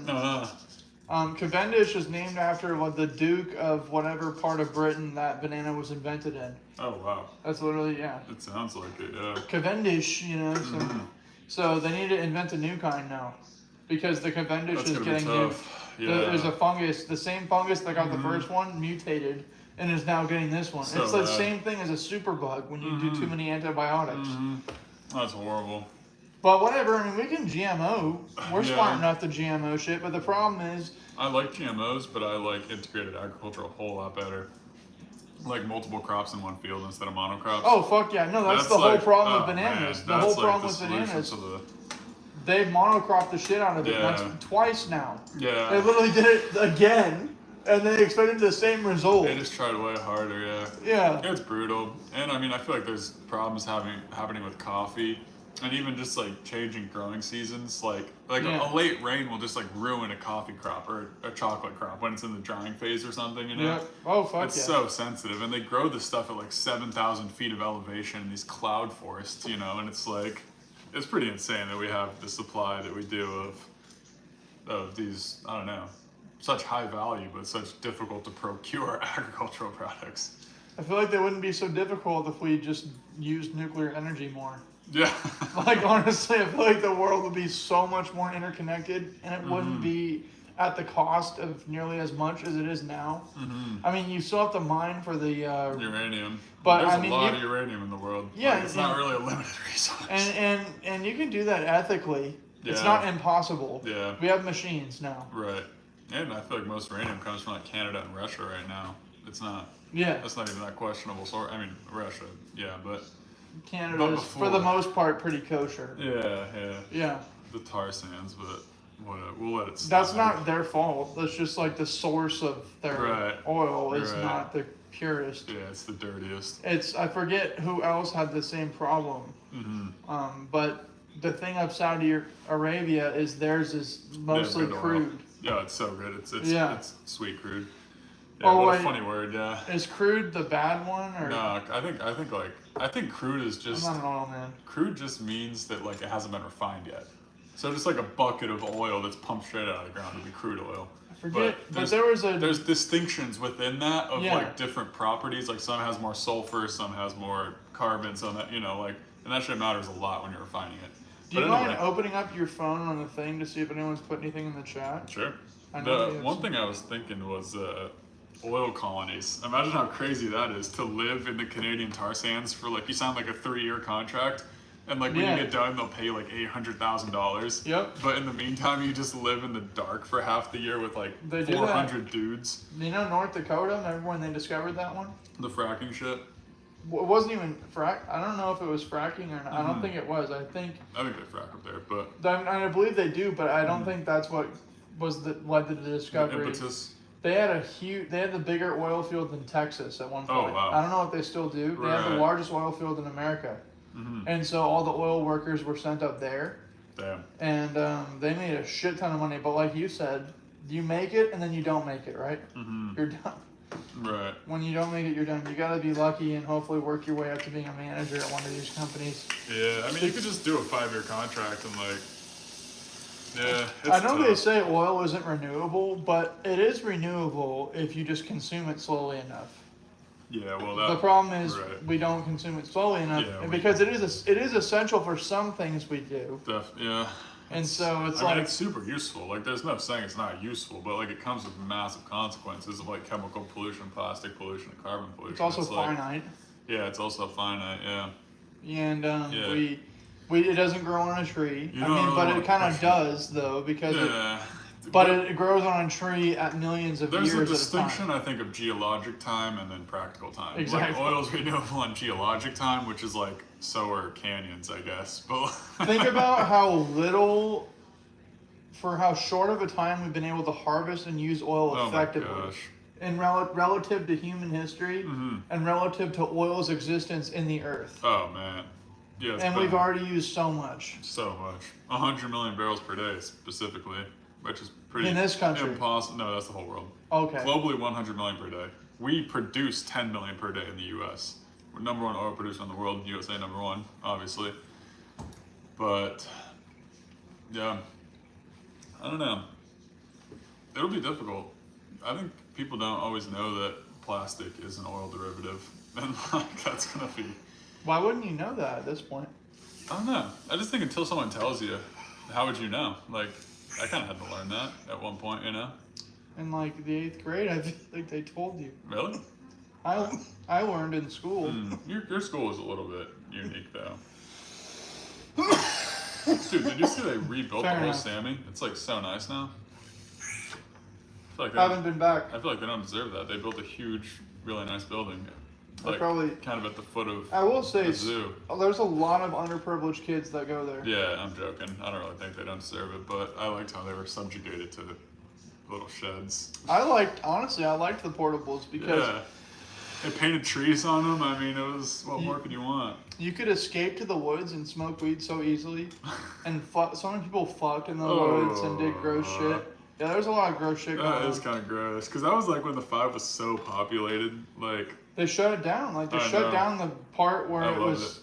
Cavendish is named after the Duke of whatever part of Britain that banana was invented in. Oh wow, That's literally, yeah. it sounds like it. Yeah. Cavendish, so they need to invent a new kind now. Because the Cavendish That's is gonna be getting new. tough. Yeah. There's a fungus, the same fungus that got the first one mutated and is now getting this one. So it's the bad. same thing as a superbug when you do too many antibiotics. That's horrible. But whatever, I mean, we can GMO. We're Yeah. smart enough to GMO shit, but the problem is, I like GMOs, but I like integrated agriculture a whole lot better. Like multiple crops in one field instead of monocrops. oh fuck yeah, no, that's the whole like- problem oh, with bananas. man, The whole that's like problem the with solution bananas, to the- they monocrop the shit out of it Yeah. once, twice now. Yeah. They literally did it again, and they expected the same result. They just tried way harder, yeah. Yeah. It's brutal. And I mean, I feel like there's problems happening with coffee and even just like changing growing seasons. Like Yeah. a late rain will just like ruin a coffee crop or a chocolate crop when it's in the drying phase or something, you know? Yeah. Oh fuck It's yeah. so sensitive. And they grow this stuff at like 7,000 feet of elevation in these cloud forests, you know? And it's like, it's pretty insane that we have the supply that we do of these, I don't know, such high value but such difficult to procure agricultural products. I feel like they wouldn't be so difficult if we just used nuclear energy more. Yeah. Like honestly, I feel like the world would be so much more interconnected, and it wouldn't be at the cost of nearly as much as it is now. I mean, you still have to mine for the Uranium. But, there's I mean, a lot you- of uranium in the world. Yeah, Like, it's not really a limited resource. and you can do that ethically. It's Yeah. not impossible. Yeah. We have machines now. Right. And I feel like most uranium comes from like Canada and Russia right now. It's not. Yeah, That's not even that questionable source. I mean, Russia. Yeah, but Canada's for the before- most part pretty kosher. yeah. Yeah, The tar sands, but whatever. We'll let it slide. that's not their fault. That's just like the source of their Right. oil is Right. not the purest. Yeah, it's the dirtiest. It's I forget who else had the same problem. But the thing of Saudi Arabia is theirs is mostly good oil. crude. Yeah, it's so good. It's Yeah. it's sweet crude. Yeah, Oh, what a wait. funny word. Yeah. Is crude the bad one, or No, I think crude is just I'm not an oil man? crude just means that like it hasn't been refined yet. So just like a bucket of oil that's pumped straight out of the ground would be crude oil. I forget, but there's- there was There's distinctions within that of Yeah. like different properties. Like some has more sulfur, some has more carbon, some that like, and that shit matters a lot when you're refining it. Do you But mind anyway, opening up your phone on the thing to see if anyone's put anything in the chat? sure. I know we The have one some- thing I was thinking was oil colonies. Imagine how crazy that is to live in the Canadian tar sands for like you sign like a 3-year contract, and like when Yeah. you get done they'll pay you like $800,000. Yep. But in the meantime you just live in the dark for half the year with like They do that. 400 dudes. You know North Dakota? Remember when they discovered that one? The fracking shit. It wasn't even frack. I don't know if it was fracking or not. I don't think it was. I think I think they frack up there, but I believe they do, but I don't think that's what was led to the the discovery. impetus. They had they had the bigger oil field than Texas at one point. Oh, wow. I don't know if they still do. They have the Right. largest oil field in America. and so all the oil workers were sent up there, Damn. and they made a shit ton of money. But like you said, you make it and then you don't make it, right? You're done. Right. When you don't make it, you're done. You gotta be lucky and hopefully work your way up to being a manager at one of these companies. Yeah, I mean, you could just do a 5-year contract and like, yeah. It's I know tough. they say oil isn't renewable, but it is renewable if you just consume it slowly enough. Yeah, well, The problem is right. we don't consume it slowly enough, Yeah, and we- because it is essential for some things we do, Yeah. and so it's I mean, like it's super useful. Like, there's no saying it's not useful, but like, it comes with massive consequences of like chemical pollution, plastic pollution, and carbon pollution. it's also like, finite, Yeah, it's also finite. Yeah. and Yeah. we it doesn't grow on a tree. You I don't mean, really but wanna it kind push of it. does though because Yeah. but it grows on a tree at millions of There's a years distinction, at a I think, of geologic time and then practical time. Exactly. Like, oil's renewable on geologic time, which is like, so are canyons, I guess. But time. Think about how little, for how short of a time we've been able to harvest and use oil oh my effectively. gosh. In relative to human history and relative to oil's existence in the earth. Oh man. Yeah. it's And been we've already used so much. so much. 100 million barrels per day specifically, which is pretty In this country? impossible. No, that's the whole world. Okay. Globally, 100 million per day. We produce 10 million per day in the U.S. We're number one oil producer in the world. USA number one, obviously. But yeah, I don't know. It'll be difficult. I think people don't always know that plastic is an oil derivative, and like that's gonna be. Why wouldn't you know that at this point? I don't know. I just think until someone tells you, how would you know? Like, I kind of had to learn that at one point, you know? In like the 8th grade, I think they told you. Really? I learned in school. Your school is a little bit unique, though. Dude, did you see they rebuilt Fair the whole enough. Sammy? It's like so nice now. I feel like I haven't been back. I feel like they don't deserve that. They built a huge, really nice building. I Like, probably- kind of at the foot of I will say, the zoo. there's a lot of underprivileged kids that go there. Yeah, I'm joking. I don't really think they don't deserve it, but I liked how they were subjugated to little sheds. Honestly, I liked the portables because Yeah. They painted trees on them. I mean, it was, what more could you want? you could escape to the woods and smoke weed so easily, and so many people fucked in the Oh. woods and did gross shit. Yeah, there's a lot of gross shit going That on. is kind of gross. Because that was like when the 5 was so populated. Like, They shut it down. Like they I shut know. down the part where I it loved was. it.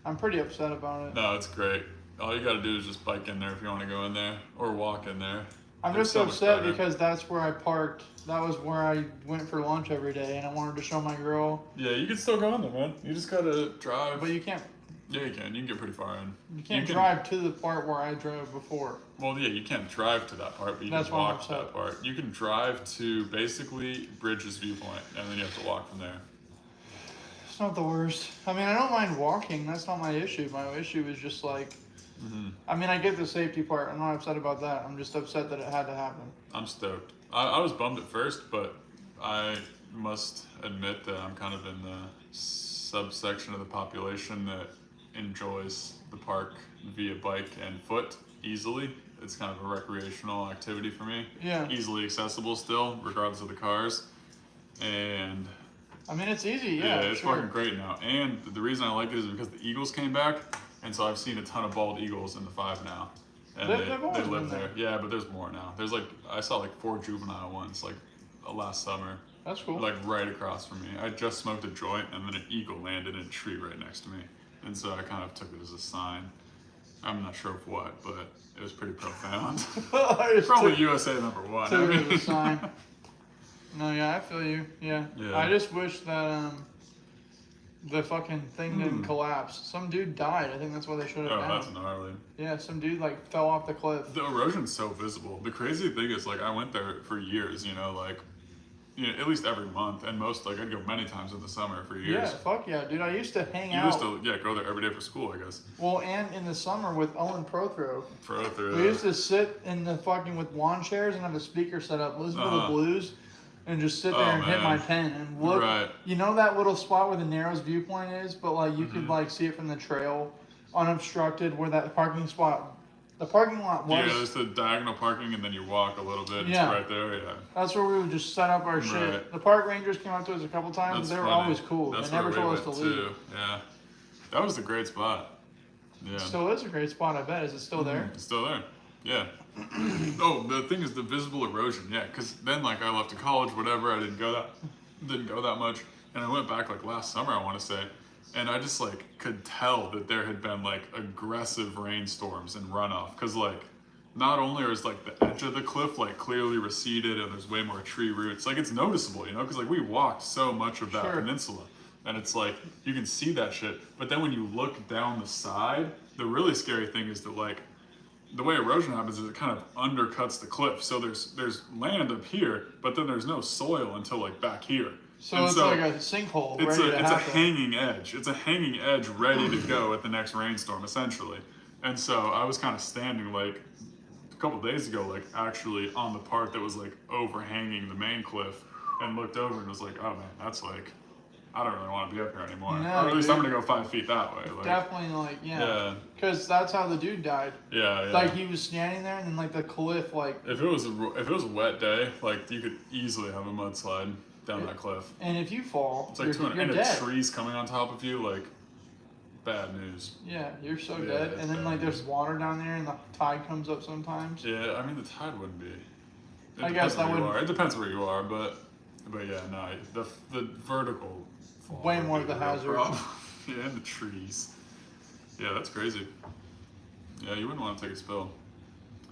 I'm pretty upset about it. No, it's great. All you gotta do is just bike in there if you want to go in there, or walk in there. I'm It's just so much upset better. because that's where I parked. That was where I went for lunch every day, and I wanted to show my girl. Yeah, you can still go in there, man. You just gotta drive. But you can't. Yeah, you can. You can get pretty far in. You can't can- drive to the part where I drove before. Well, yeah, you can't drive to that part, but you That's can why I'm walk to that upset. part. You can drive to basically Bridges Viewpoint, and then you have to walk from there. It's not the worst. I mean, I don't mind walking. That's not my issue. My issue is just like. I mean, I get the safety part. I'm not upset about that. I'm just upset that it had to happen. I'm stoked. I was bummed at first, but I must admit that I'm kind of in the subsection of the population that enjoys the park via bike and foot easily. It's kind of a recreational activity for me. Yeah. Easily accessible still, regardless of the cars. And I mean, it's easy. yeah, Yeah, it's sure. fucking great now. And the reason I like it is because the Eagles came back, and so I've seen a ton of bald eagles in the 5 now. And They've always they live been there. Yeah, but there's more now. There's like, I saw like 4 juvenile ones like last summer, That's cool. like right across from me. I just smoked a joint, and then an eagle landed in a tree right next to me. And so I kind of took it as a sign. I'm not sure of what, but it was pretty profound. I just Probably took- USA number 1. took I it as a mean. sign. No, yeah, I feel you. Yeah. Yeah. I just wish that the fucking thing didn't collapse. Some dude died. I think that's why they shut it Oh, down. that's gnarly. Yeah, some dude like fell off the cliff. The erosion's so visible. The crazy thing is, like, I went there for years, you know, like, you know, at least every month, and most, like, I'd go many times in the summer for Yeah, years. fuck yeah, dude. I used to hang You out. used to, yeah, go there every day for school, I guess. Well, and in the summer with Owen Prothro. Through We used to sit in the fucking with lawn chairs and have a speaker set up, listen to the Uh-huh. blues, and just sit there Oh, and hit my man. pen and look. Right. You know that little spot where the Narrows viewpoint is, but like you could like see it from the trail, unobstructed, where that parking spot, the parking lot was. Yeah, there's the diagonal parking, and then you walk a little bit. Yeah. It's right there, yeah. That's where we would just set up our shit. Right. The park rangers came up to us a couple times. That's they were funny. always cool. That's They never where told we us to went, leave. too. Yeah. That was a great spot. Yeah. Still is a great spot, I bet. Is it still there? It's still there. Yeah. Oh, the thing is the visible erosion. Yeah, because then like I left to college, whatever. I didn't go that much, and I went back like last summer, I want to say, and I just like could tell that there had been like aggressive rainstorms and runoff, because like not only is like the edge of the cliff like clearly receded and there's way more tree roots, like it's noticeable, you know, because like we walked so much of that Sure. peninsula, and it's like you can see that shit. But then when you look down the side, the really scary thing is that like the way erosion happens is it kind of undercuts the cliff. So there's land up here, but then there's no soil until like back here. So And it's like a sinkhole ready to it's a happen. hanging edge. It's a hanging edge ready to go at the next rainstorm, essentially. And so I was kind of standing like a couple days ago, like actually on the part that was like overhanging the main cliff, and looked over and was like, oh man, that's like, I don't really want to be up here anymore. No, or at least I'm dude. gonna go 5 feet that way. Like, Definitely, like, yeah. yeah, Because that's how the dude died. yeah. Like, he was standing there, and then, like, the cliff, like... If it was a wet day, like you could easily have a mudslide down that cliff. And if you fall, It's like you're 200, and dead. a tree's coming on top of you, like bad news. Yeah, you're so Yeah, dead. it's And then, bad like, news. there's water down there, and the tide comes up sometimes. Yeah, I mean the tide wouldn't be. I guess that would. would- It depends where you are, but yeah, no, the vertical. fall Way would more be the the real hazard. problem. Yeah, and the trees. Yeah, that's crazy. Yeah, you wouldn't want to take a spill.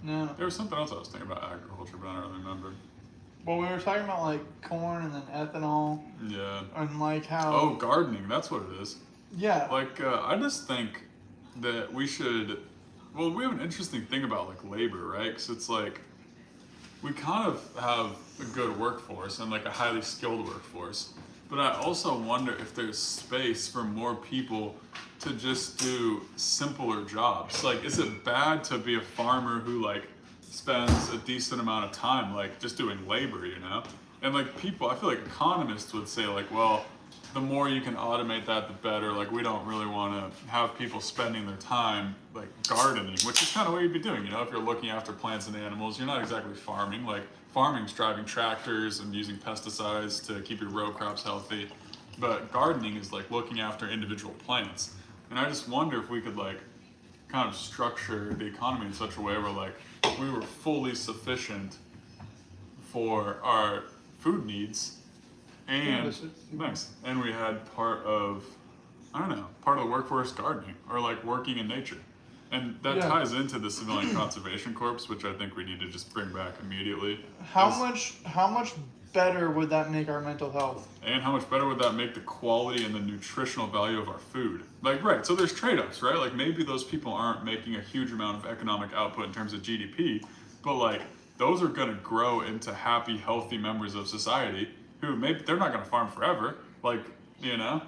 No. There was something else I was thinking about agriculture, but I don't really remember. Well, we were talking about, like, corn and then ethanol, Yeah. and, like, how... Oh, gardening. That's what it is. Yeah. Like, I just think that we should. Well, we have an interesting thing about like labor, right? Because it's like we kind of have a good workforce and like a highly skilled workforce, but I also wonder if there's space for more people to just do simpler jobs. Like, is it bad to be a farmer who like spends a decent amount of time like just doing labor, you know? And like people, I feel like economists would say like, well, the more you can automate that, the better. Like, we don't really want to have people spending their time like gardening, which is kind of what you'd be doing, you know, if you're looking after plants and animals. You're not exactly farming. Like, farming's driving tractors and using pesticides to keep your row crops healthy, but gardening is like looking after individual plants. And I just wonder if we could like kind of structure the economy in such a way where like we were fully sufficient for our food needs, and nice, and we had part of the workforce gardening or like working in nature, and that Yeah. ties into the Civilian Conservation Corps, which I think we need to just bring back immediately. How As- much better would that make our mental health? And how much better would that make the quality and the nutritional value of our food? Like, right, so there's trade-offs, right? Like, maybe those people aren't making a huge amount of economic output in terms of GDP, but like, those are gonna grow into happy, healthy members of society who maybe they're not gonna farm forever. Like, you know?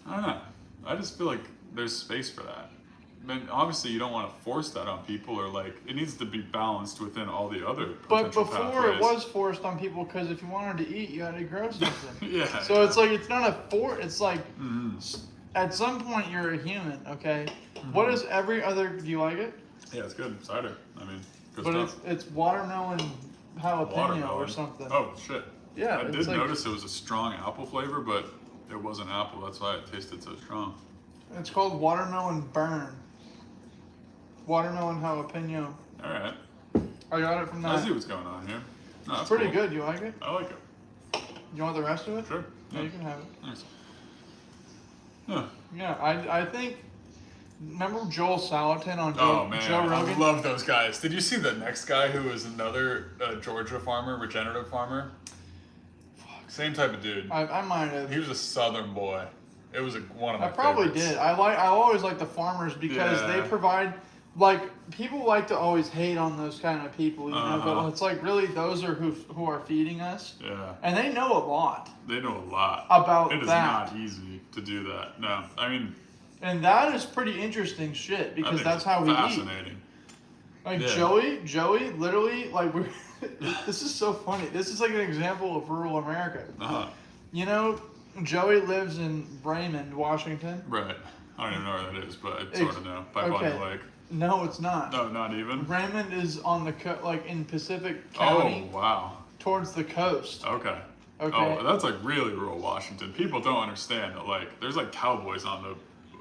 I don't know. I just feel like there's space for that. But obviously, you don't want to force that on people, or like it needs to be balanced within all the other But potential before it pathways. was forced on people because if you wanted to eat, you had to grow something. Yeah. So it's like it's not a it's like Mhm. at some point you're a human, okay? What is every other? Do you like it? Yeah, it's good cider. I mean, good But stuff. it's watermelon jalapeno Watermelon or something. Oh shit. Yeah, I it's did like- notice it was a strong apple flavor, but it wasn't apple. That's why it tasted so strong. It's called watermelon burn. Watermelon jalapeno. All right. I got it from I that. see what's going on here. No, that's Pretty cool. good. You like it? I like it. You want the rest of it? Sure. Yeah, Yeah. you can have it. Nice. Yeah. Yeah, I think. Remember Joel Salatin on Oh man, Joe I Rogan? love those guys. Did you see the next guy who was another Georgia farmer, regenerative farmer? Same type of dude. I might have. He was a Southern boy. It was one of my I probably favorites. did. I always like the farmers because they Yeah. provide. Like people like to always hate on those kind of people, you know. Uh-huh. But it's like really those are who are feeding us, Yeah, and they know a lot they know a lot. about It is that. not easy to do that. No, I mean, And that is pretty interesting shit I because think that's it's how we eat. fascinating. Like Yeah. Joey, literally, like we're. This is so funny. This is like an example of rural America. Uh-huh. You know, Joey lives in Raymond, Washington. Right. I don't even know where that is, but I Ex- sort of know. By Bonnie okay. Lake. No, it's not. No, not even. Raymond is on the like in Pacific Oh County wow. towards the coast. Okay. Okay. Oh, that's like really rural Washington. People don't understand that like there's like cowboys on the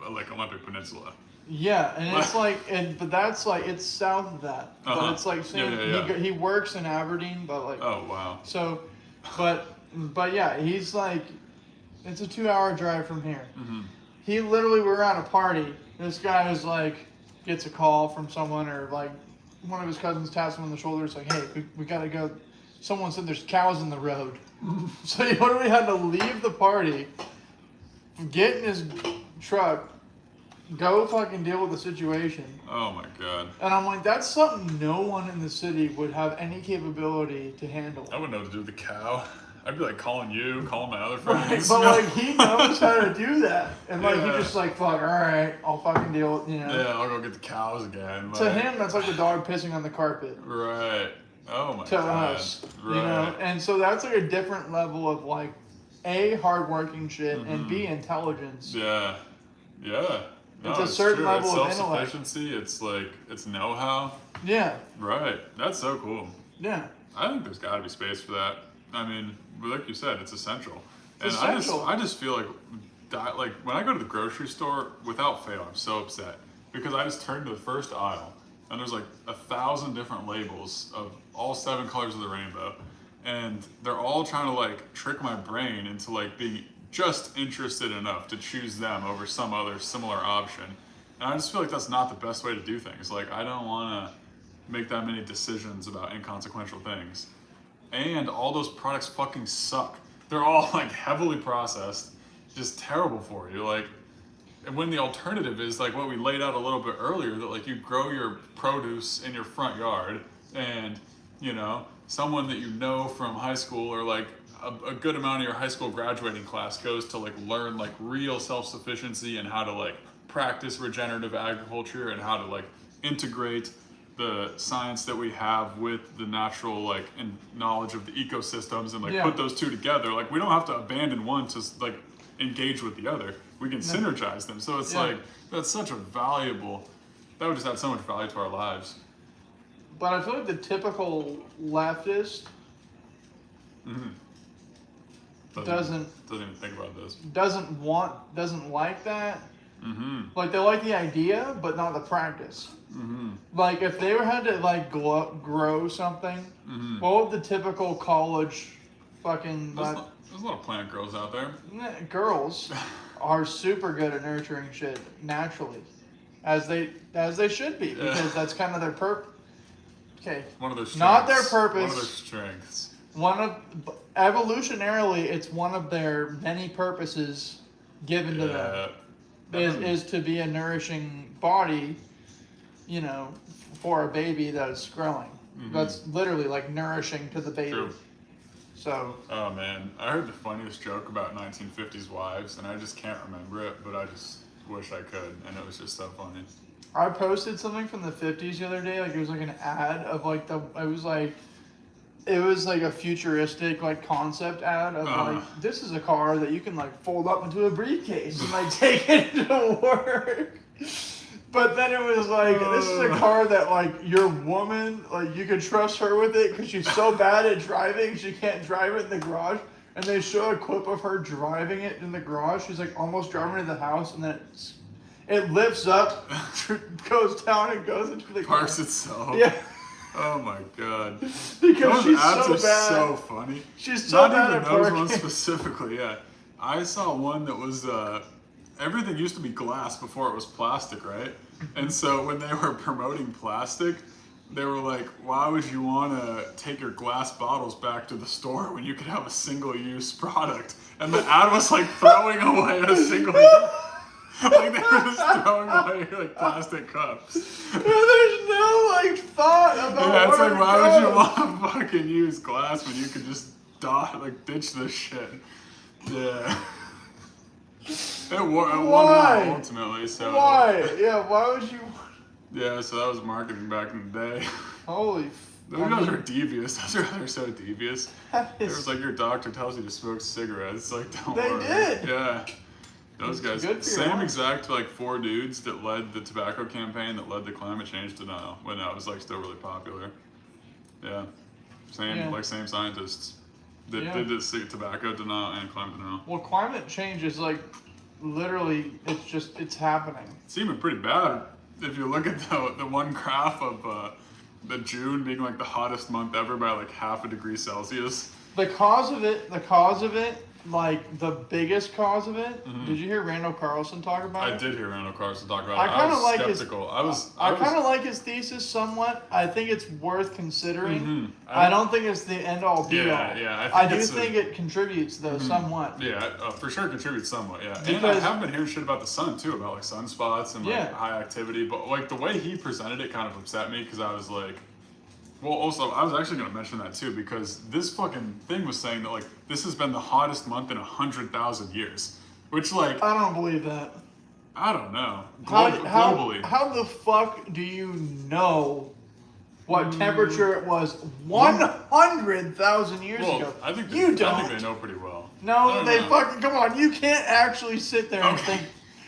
like Olympic Peninsula. Yeah, and it's like, but that's like it's south of that. Uh-huh. But it's like same. Yeah. He works in Aberdeen, but like. Oh wow. So, but yeah, he's like, it's a 2-hour drive from here. Mm-hmm. He literally, we were at a party. This guy was like, gets a call from someone, or like one of his cousins taps him on the shoulder. It's like, hey, we gotta go. Someone said there's cows in the road. So he literally had to leave the party, get in his truck, go fucking deal with the situation. Oh my god. And I'm like, that's something no one in the city would have any capability to handle. I wouldn't know what to do with the cow. I'd be like calling you, calling my other Right, friends. but like he knows how to do that, and like Yeah. he just like fuck. All right, I'll fucking deal with Yeah, I'll go get the cows again. To like- him, that's like the dog pissing on the carpet. Right. Oh my To god. us, Right. you know, and so that's like a different level of like, A, hardworking shit, and Mhm. B, intelligence. Yeah. Yeah. No, It's a certain true. level it's of intellect. self-sufficiency. It's like it's know-how. Yeah, Right. That's so cool. yeah. I think there's got to be space for that. I mean, like you said, it's essential. It's and essential. I just feel like when I go to the grocery store, without fail, I'm so upset because I just turn to the first aisle and there's like 1,000 different labels of all 7 colors of the rainbow, and they're all trying to like trick my brain into like being just interested enough to choose them over some other similar option. And I just feel like that's not the best way to do things. Like I don't want to make that many decisions about inconsequential things. And all those products fucking suck. They're all like heavily processed, just terrible for you. Like, and when the alternative is like what we laid out a little bit earlier, that like you grow your produce in your front yard, and you know, someone that you know from high school, or like a good amount of your high school graduating class goes to like learn like real self-sufficiency and how to like practice regenerative agriculture and how to like integrate the science that we have with the natural like and knowledge of the ecosystems, and like Yeah. put those two together. Like we don't have to abandon one to like engage with the other. We can synergize them. So it's Yeah. like that's such a valuable. That would just add so much value to our lives. But I feel like the typical leftist doesn't even think about this. doesn't like that. Mm-hmm. Like they like the idea, but not the practice. Mm-hmm. Like if they had to like grow something, Mm-hmm. what would the typical college fucking There's a lot of plant girls out there. girls are super good at nurturing shit naturally, as they should be, because that's kind of their purpose. Okay, One of their strengths. Not their purpose. One of their strengths. evolutionarily, it's one of their many purposes given to them. Is to be a nourishing body, you know, for a baby that is growing. Mhm. That's literally like nourishing to the baby. True. So, Oh man, I heard the funniest joke about 1950s wives, and I just can't remember it, but I just wish I could, and it was just so funny. I posted something from the 50s the other day. Like, it was like an ad of like it was like a futuristic like concept ad of like, this is a car that you can like fold up into a briefcase and like take it to work. But then it was like, this is a car that like your woman, like you could trust her with it because she's so bad at driving she can't drive it in the garage. And they show a clip of her driving it in the garage. She's like almost driving to the house, and then it lifts up, goes down, and goes into the Parks car. itself. Yeah. Oh my god. Because Those she's ads so are bad. so funny. She's so Not bad even at those parking. ones specifically, yeah. I saw one that was everything used to be glass before it was plastic, right? And so when they were promoting plastic, they were like, why would you want to take your glass bottles back to the store when you could have a single-use product? And the ad was like throwing away a single like they were just throwing away like plastic cups. There's no like thought about Yeah, it's where like, it why would you goes. want to fucking use glass when you could just ditch this shit? Yeah. It won Why? out ultimately, so. Why? Yeah, why would you? Yeah, so that was marketing back in the day. Holy. Those are devious. They're so devious. That It is- was like your doctor tells you to smoke cigarettes. Like, don't They worry. did. Yeah. Those It's guys. good for your Same lungs. exact like 4 dudes that led the tobacco campaign that led the climate change denial when that was like still really popular. Yeah. Same scientists that Yeah. did the tobacco denial and climate denial. Well, climate change is like literally, it's happening. It's even pretty bad if you look at the one graph of the June being like the hottest month ever by like 0.5 degree Celsius. The cause of it, like the biggest cause of it. Did you hear Randall Carlson talk about it? I did hear Randall Carlson talk about I it. kind of was like skeptical. I kind of like his thesis somewhat. I think it's worth considering. I don't think it's the end all be all. Yeah. I do think it contributes though somewhat. Yeah, for sure contributes somewhat. Yeah, and Because- I have been hearing shit about the sun too, about like sunspots and like Yeah. high activity. But like the way he presented it kind of upset me because I was like. Well, also, I was actually going to mention that too because this fucking thing was saying that like this has been the hottest month in 100,000 years, which like I don't believe that. I don't know. Globally. How the fuck do you know what temperature it was 100,000 years ago? I think you don't. I think they know pretty well. No, they fucking come on. You can't actually sit there and think.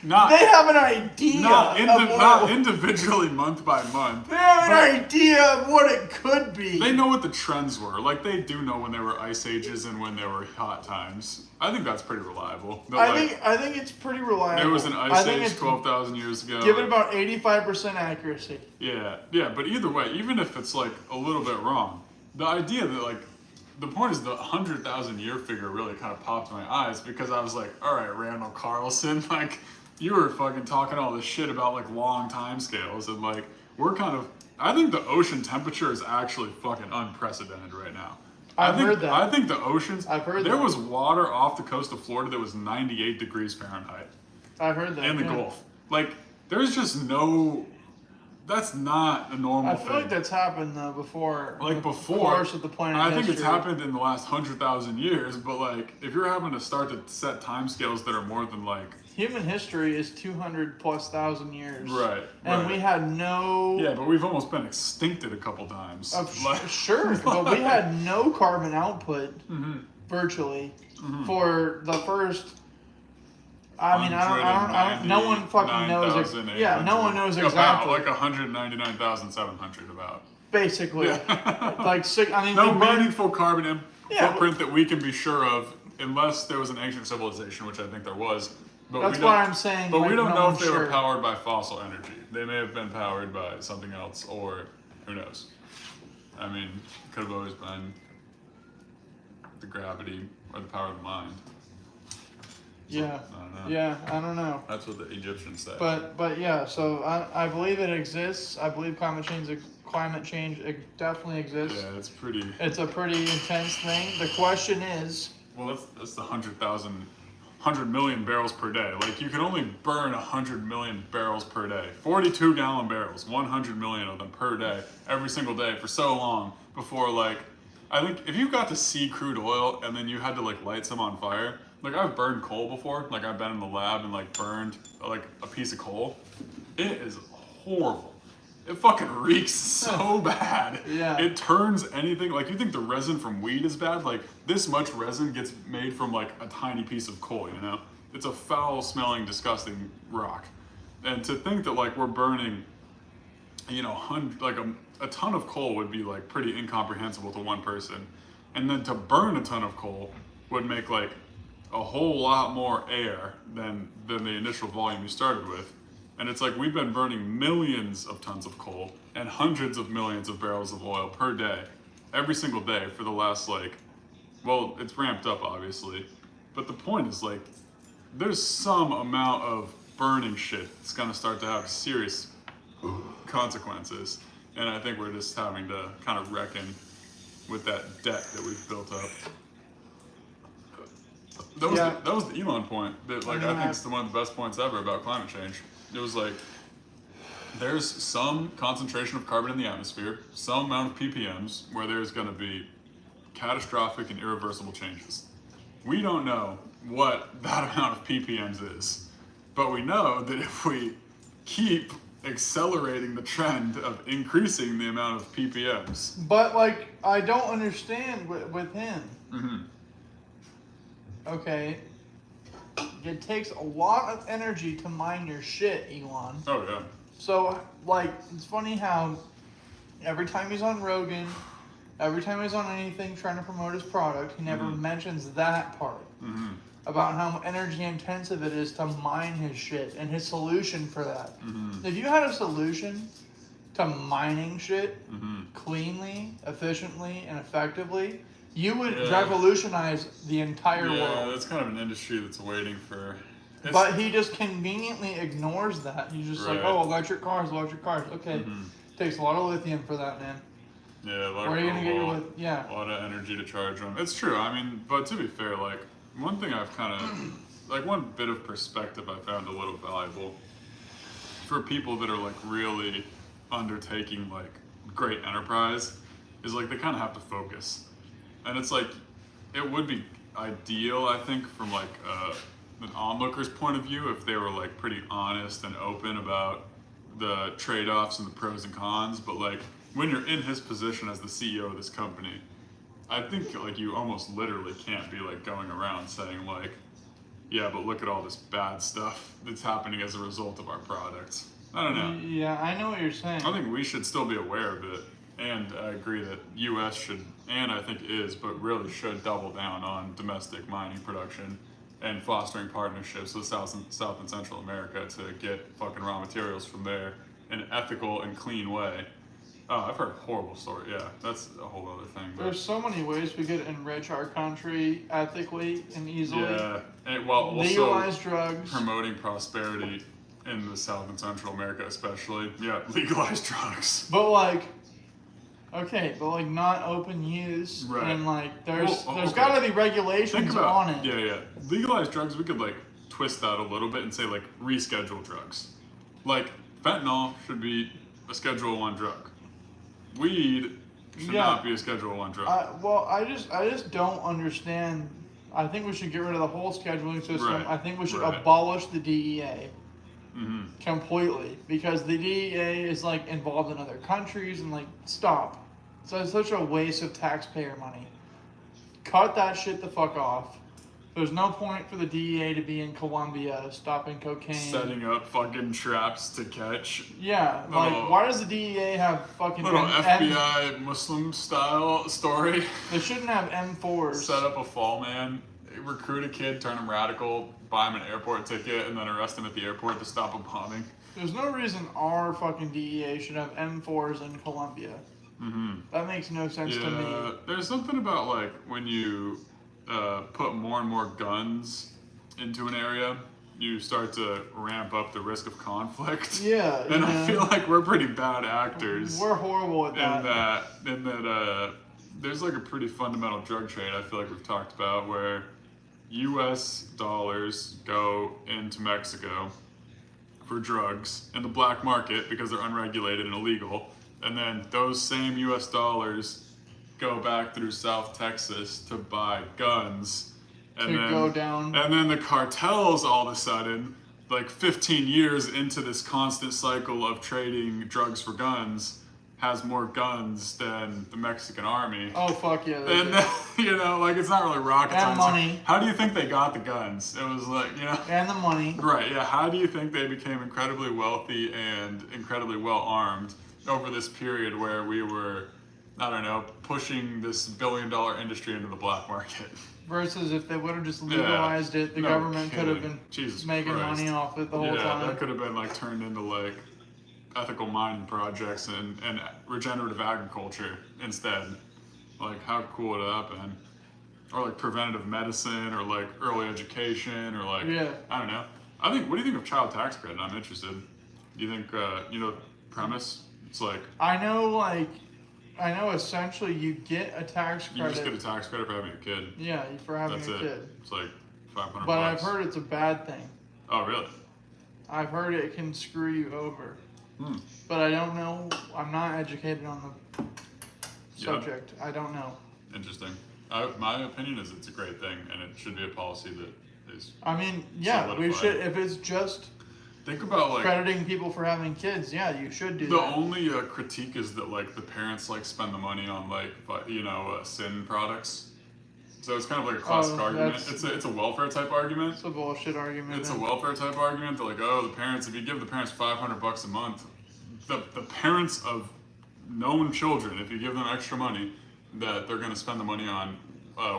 Not, they have an idea. Not individually, month by month. They have an idea of what it could be. They know what the trends were. Like they do know when there were ice ages and when there were hot times. I think that's pretty reliable. I think it's pretty reliable. There was an ice age 12,000 years ago. Give it about 85% accuracy. Yeah. But either way, even if it's like a little bit wrong, the idea that like the point is the 100,000 year figure really kind of popped in my eyes because I was like, all right, Randall Carlson, like. You were fucking talking all this shit about like long time scales and like we're kind of I think the ocean temperature is actually fucking unprecedented right now. I've heard that. I think the oceans there that. was water off the coast of Florida that was 98 degrees Fahrenheit. I've heard that. In the Gulf. Like there's just no that's not a normal thing. I feel like that's happened though before. Like before. The course of the planet I think history. it's happened in the last 100,000 years, but like if you're having to start to set timescales that are more than like human history is 200,000+ years. Right. And we had no. Yeah, but we've almost been extincted a couple times. Sure, but we had no carbon output virtually for the first. I mean, I don't. No one fucking knows. No one knows exactly. About like 199,700 about. Basically, like I mean, no meaningful carbon footprint that we can be sure of, unless there was an ancient civilization, which I think there was. But that's why I'm saying. But like, we don't no know if they sure. were powered by fossil energy. They may have been powered by something else, or who knows. I mean, it could have always been the gravity or the power of the mind. Yeah. I don't know. Yeah, I don't know. That's what the Egyptians say. But yeah, so I believe it exists. I believe climate change it definitely exists. Yeah, it's pretty. It's a pretty intense thing. The question is. Well, that's the 100 million barrels per day. Like you can only burn 100 million barrels per day. 42 gallon barrels, 100 million of them per day, every single day for so long before like, I think if you got to see crude oil and then you had to like light some on fire, like I've burned coal before, like I've been in the lab and like burned like a piece of coal. It is horrible. It fucking reeks so bad. Yeah. It turns anything, like you think the resin from weed is bad? Like this much resin gets made from like a tiny piece of coal, you know? It's a foul smelling, disgusting rock. And to think that like we're burning, you know, a ton of coal would be like pretty incomprehensible to one person. And then to burn a ton of coal would make like a whole lot more air than the initial volume you started with. And it's like we've been burning millions of tons of coal and hundreds of millions of barrels of oil per day, every single day for the last like, well, it's ramped up obviously, but the point is like, there's some amount of burning shit that's gonna start to have serious consequences. And I think we're just having to kind of reckon with that debt that we've built up. That was the Elon point that like I think it's one of the best points ever about climate change. It was like there's some concentration of carbon in the atmosphere, some amount of ppms where there's going to be catastrophic and irreversible changes. We don't know what that amount of ppms is, but we know that if we keep accelerating the trend of increasing the amount of ppms. But like I don't understand with him. Okay. It takes a lot of energy to mine your shit, Elon. Oh, yeah. So, like, it's funny how every time he's on Rogan, every time he's on anything trying to promote his product, he never mentions that part. about how energy intensive it is to mine his shit and his solution for that. Mm-hmm. If you had a solution to mining shit Mm-hmm. cleanly, efficiently, and effectively, you would Yeah. revolutionize the entire Yeah, world. that's kind of an industry that's waiting for. But he just conveniently ignores that. He's just like, Right. oh, electric cars. Okay. Mhm. Takes a lot of lithium for that, man. Yeah, a lot Where are you of gonna get your cobalt, yeah. a lot of energy to charge them. It's true. I mean, but to be fair, like one thing I've kind of, like one bit of perspective I found a little valuable for people that are like really undertaking like great enterprise is like they kind of have to focus, and it's like it would be ideal, I think, from like an onlooker's point of view if they were like pretty honest and open about the trade-offs and the pros and cons, but like when you're in his position as the CEO of this company, I think like you almost literally can't be like going around saying like, yeah, but look at all this bad stuff that's happening as a result of our products. I don't know. Yeah, I know what you're saying. I think we should still be aware of it, and I agree that U.S. should, and I think is, but really should double down on domestic mining production and fostering partnerships with South and Central America to get fucking raw materials from there in an ethical and clean way. Oh, I've heard horrible stories. Yeah, that's a whole other thing. But There's so many ways we could enrich our country ethically and easily. yeah, and while also Legalize drugs. promoting prosperity in the South and Central America, especially. Yeah, legalize drugs. But like, okay, but like not open use, Right. and like there's Well, there's okay. got to be regulations Think about on it. yeah. Legalize drugs. We could like twist that a little bit and say like reschedule drugs. Like fentanyl should be a Schedule I drug. Weed should Yeah. not be a Schedule I drug. I just don't understand. I think we should get rid of the whole scheduling system. Right. I think we should Right. abolish the DEA Mm-hmm. completely because the DEA is like involved in other countries and like stop. So it's such a waste of taxpayer money. Cut that shit the fuck off. There's no point for the DEA to be in Colombia stopping cocaine. Setting up fucking traps to catch. Yeah, Little- like why does the DEA have fucking Little M- FBI Muslim style story. They shouldn't have M4s. Set up a fall man, recruit a kid, turn him radical, buy him an airport ticket, and then arrest him at the airport to stop a bombing. There's no reason our fucking DEA should have M4s in Colombia. Mm-hmm. That makes no sense to me. Yeah, there's something about like when you put more and more guns into an area, you start to ramp up the risk of conflict. Yeah, And I yeah. feel like we're pretty bad actors We're horrible at that. in that there's like a pretty fundamental drug trade I feel like we've talked about where US dollars go into Mexico for drugs in the black market because they're unregulated and illegal, and then those same US dollars go back through South Texas to buy guns, and To then go down. and then the cartels all of a sudden, like 15 years into this constant cycle of trading drugs for guns, has more guns than the Mexican army. Oh fuck yeah. they And do. you know, like it's not really rocket And science. Like, money. how do you think they got the guns? It was like, you know. And the money. Right, yeah. How do you think they became incredibly wealthy and incredibly well armed over this period where we were, I don't know, pushing this billion-dollar industry into the black market? Versus if they would have just Yeah. legalized it, the No government could have kidding. been Jesus making Christ. money off it the whole Yeah, time. that could have been like turned into like ethical mining projects and regenerative agriculture instead. Like how cool would that have been? Or like preventative medicine or like early education or like Yeah. I don't know. I think what do you think of child tax credit? I'm interested. Do you think you know premise? It's like I know essentially you get a tax you credit. just get a tax credit for having a kid. Yeah, for having That's a it. kid. It's like $500. But I've heard it's a bad thing. Oh really? I've heard it can screw you over. Hmm. But I don't know. I'm not educated on the Yeah. subject. I don't know. Interesting. My opinion is it's a great thing and it should be a policy that is. I mean, yeah, we Solidified. should. If it's just Think about like crediting people for having kids, yeah, you should do the that. only critique is that like the parents like spend the money on like sin products. So it's kind of like a classic Oh, argument. that's- It's a welfare type argument. It's a bullshit argument. It's a man. welfare type argument. They're like, oh, the parents. If you give the parents $500 a month, the parents of known children, if you give them extra money, that they're going to spend the money on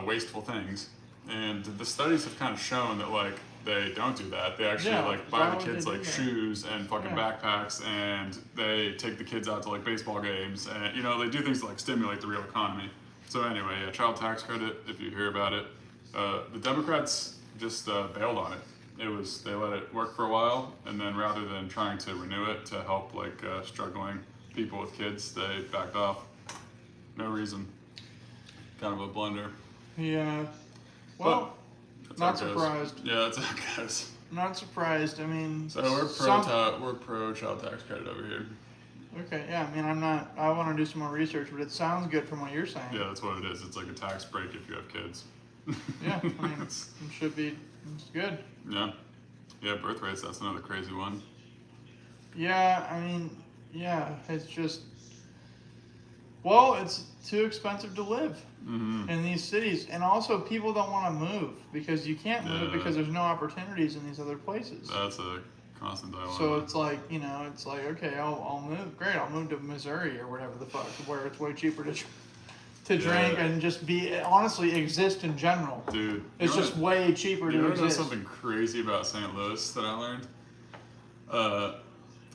wasteful things. And the studies have kind of shown that like they don't do that. They actually Yeah, like buy why the would kids they do like that? shoes and fucking Yeah. backpacks, and they take the kids out to like baseball games, and you know they do things to like stimulate the real economy. So anyway, yeah, child tax credit. If you hear about it, the Democrats just bailed on it. They let it work for a while, and then rather than trying to renew it to help like struggling people with kids, they backed off. No reason. Kind of a blunder. Yeah. Well, That's not how it goes. surprised. Yeah, that's how it goes. Not surprised. I mean, So we're some- pro child tax credit over here. Okay, yeah. I mean, I'm not. I want to do some more research, but it sounds good from what you're saying. Yeah, that's what it is. It's like a tax break if you have kids. Yeah, I mean, it should be. It's good. Yeah. Yeah, birth rates, that's another crazy one. Yeah, I mean, yeah. It's just. Well, it's too expensive to live Mm-hmm. in these cities, and also people don't want to move because you can't move Yeah. because there's no opportunities in these other places. That's a constant dialogue. So it's like, it's like, okay, I'll move. Great, I'll move to Missouri or whatever the fuck, where it's way cheaper to drink Yeah. and just be, honestly, exist in general. Dude, It's just way cheaper you to wanna know exist. something crazy about St. Louis that I learned?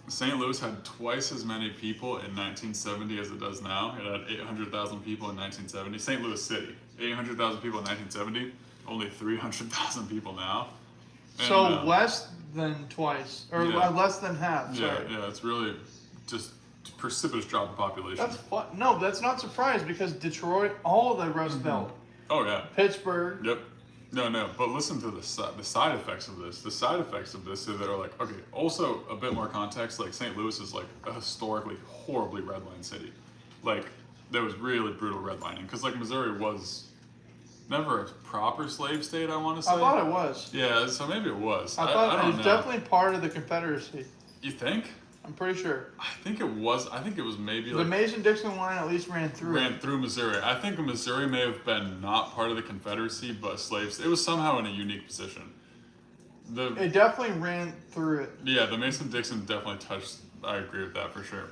St. Louis had twice as many people in 1970 as it does now. It had 800,000 people in 1970. St. Louis City, 800,000 people in 1970, only 300,000 people now. And, So less than twice, or Yeah. less than half. Yeah, Sorry. yeah, it's really just precipitous drop in population. That's no, that's not surprised because Detroit, all of the Rust Belt, Oh yeah. Pittsburgh. Yep. No, but listen to the side effects of this. The side effects of this are that are like, okay, also a bit more context, like St. Louis is like a historically horribly redline city. Like, there was really brutal redlining. Because like Missouri was never a proper slave state, I want to say. I thought it was. Yeah, so maybe it was. I thought don't it was know. definitely part of the Confederacy. You think? I'm pretty sure. I think it was maybe The like Mason-Dixon line at least ran through. Missouri. I think Missouri may have been not part of the Confederacy, but slaves. It was somehow in a unique position. It definitely ran through it. Yeah, the Mason-Dixon definitely touched. I agree with that for sure.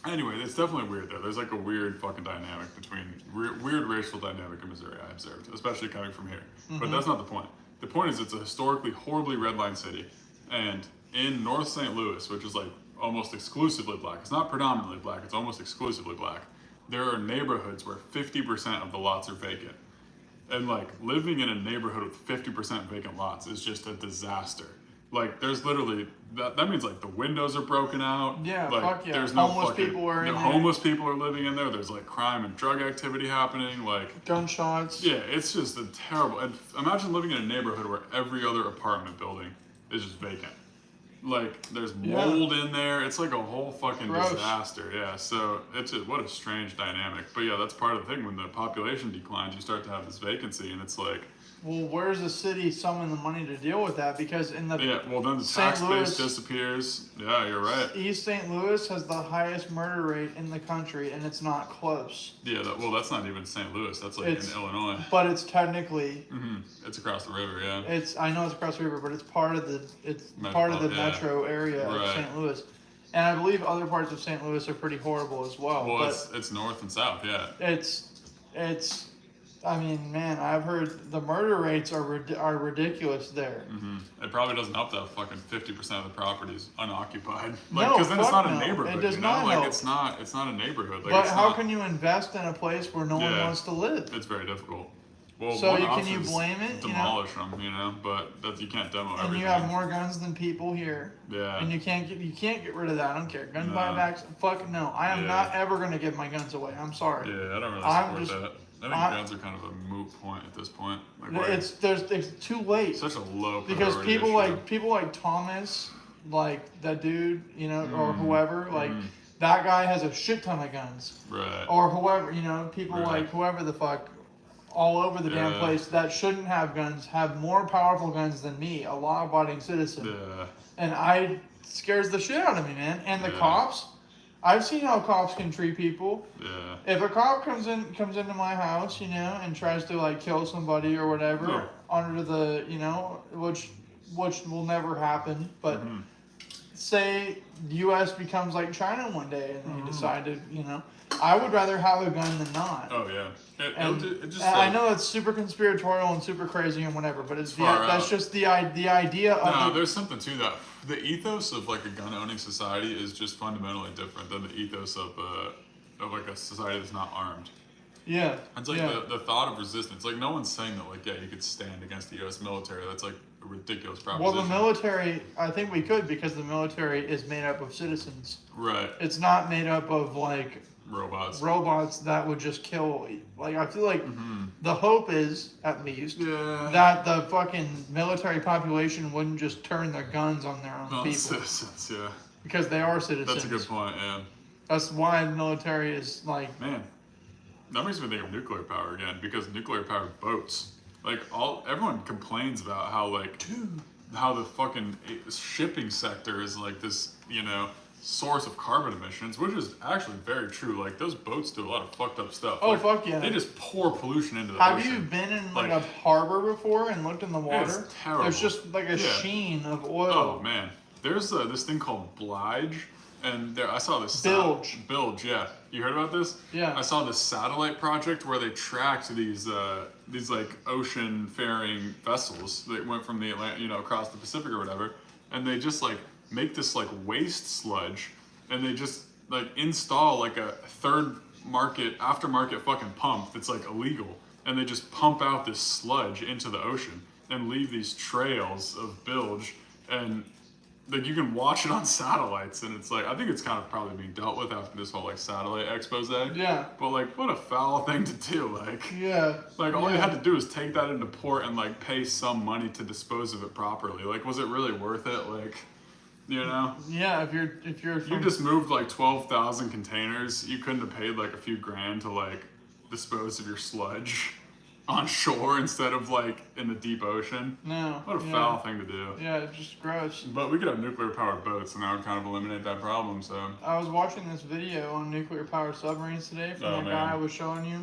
Anyway, it's definitely weird though. There's like a weird fucking dynamic between weird racial dynamic in Missouri. I observed, especially coming from here. But that's not the point. The point is, it's a historically horribly redlined city, and in North St. Louis, which is like almost exclusively black. It's not predominantly black. It's almost exclusively black. There are neighborhoods where 50% of the lots are vacant. And like living in a neighborhood with 50% vacant lots is just a disaster. Like there's literally that means like the windows are broken out. Yeah, like, fuck yeah. There's no Homeless fucking, people are in there. homeless people are living in there. There's like crime and drug activity happening. Like Gunshots. yeah, it's just a terrible. And imagine living in a neighborhood where every other apartment building is just vacant. Like there's mold in there. It's like a whole fucking Gross. disaster. Yeah. So what a strange dynamic. But yeah, that's part of the thing. When the population declines, you start to have this vacancy, and it's like Well, where's the city summon the money to deal with that? Because in the yeah. Well, then the St. tax Louis- base disappears. Yeah, you're right. East St. Louis has the highest murder rate in the country, and it's not close. Yeah. That's not even St. Louis. That's like It's- in Illinois. But it's technically It's across the river. Yeah. I know it's across the river, but it's part of the Yeah. metro area of Right. St. Louis, and I believe other parts of St. Louis are pretty horrible as well. Well, but it's north and south. Yeah. it's I mean, man, I've heard the murder rates are ridiculous there. It probably doesn't help to have fucking 50% of the properties unoccupied. No, Because then it's fuck not a no. neighborhood. It does you know? not Like help. it's not a neighborhood. Like, But it's how not- can you invest in a place where no one Yeah. wants to live? It's very difficult. Well, So one can you option's blame it, you know? Demolish them, but you can't demo And everything. you have more guns than people here. Yeah. And you can't get rid of that. I don't care. Gun No. buybacks, fuck no. I am Yeah. not ever gonna give my guns away. I'm sorry. Yeah, I don't really I'm support just- that. I think guns are kind of a moot point at this point. Like, where It's too late. such a low Because priority people issue. like Thomas, like that dude, or Mm. whoever, like that guy has a shit ton of guns. Right. Or whoever, people Right. like whoever the fuck all over the damn Yeah. place that shouldn't have guns have more powerful guns than me, a law-abiding citizen. Yeah. And I scares the shit out of me, man. And the Yeah. cops, I've seen how cops can treat people. Yeah. If a cop comes into my house, and tries to like kill somebody or whatever Yeah. under the, which will never happen, but say the U.S. becomes like China one day and Mm-hmm. they decide to, I would rather have a gun than not. Oh yeah. And It just I like, know it's super conspiratorial and super crazy and whatever, but far that's out. just the idea of no, the, there's something to that. The ethos of like a gun-owning society is just fundamentally different than the ethos of like a society that's not armed. yeah. It's like yeah. the thought of resistance. Like no one's saying that like you could stand against the U.S. military. That's like a ridiculous Well, proposition. the military, I think we could because the military is made up of citizens. Right. It's not made up of like Robots. that would just kill. Like I feel like Mm-hmm. the hope is, at least, Yeah. that the fucking military population wouldn't just turn their guns on their own Well, people citizens. Yeah. because they are citizens. That's a good point. Yeah. That's why the military is like. Man, that makes me think of nuclear power again because nuclear powered boats. Like everyone complains about how how the fucking shipping sector is like this, source of carbon emissions, which is actually very true. Like those boats do a lot of fucked up stuff. Oh, Like, fuck yeah. They just pour pollution into the Have ocean. you been in like Like- a harbor before and looked in the water? It's terrible. There's just like a Yeah. sheen of oil. Oh man, there's this thing called Blige, and I saw this Bilge. Bilge, yeah. You heard about this? Yeah. I saw this satellite project where they tracked these like ocean faring vessels that went from the Atlantic, across the Pacific or whatever, and they just like make this like waste sludge, and they just like install like a aftermarket fucking pump that's like illegal, and they just pump out this sludge into the ocean and leave these trails of bilge, and like you can watch it on satellites, and it's like I think it's kind of probably being dealt with after this whole like satellite expose. Yeah. But like what a foul thing to do. Yeah. Like all you Yeah. had to do is take that into port and like pay some money to dispose of it properly. Like was it really worth it? Like, Yeah, if you're you from, just moved like 12,000 containers. You couldn't have paid like a few grand to like dispose of your sludge on shore instead of like in the deep ocean. no. What a yeah. foul thing to do. Yeah, it's just gross. But we could have nuclear powered boats, and that would kind of eliminate that problem. So I was watching this video on nuclear powered submarines today from Oh, the man. guy I was showing you,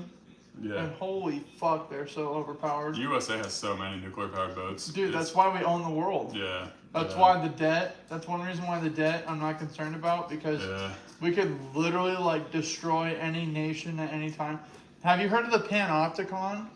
yeah, and holy fuck, they're so overpowered. the USA has so many nuclear powered boats. Dude, It's- that's why we own the world. yeah. That's yeah, why the debt. That's one reason why the debt I'm not concerned about because Yeah. we could literally like destroy any nation at any time. Have you heard of the Panopticon?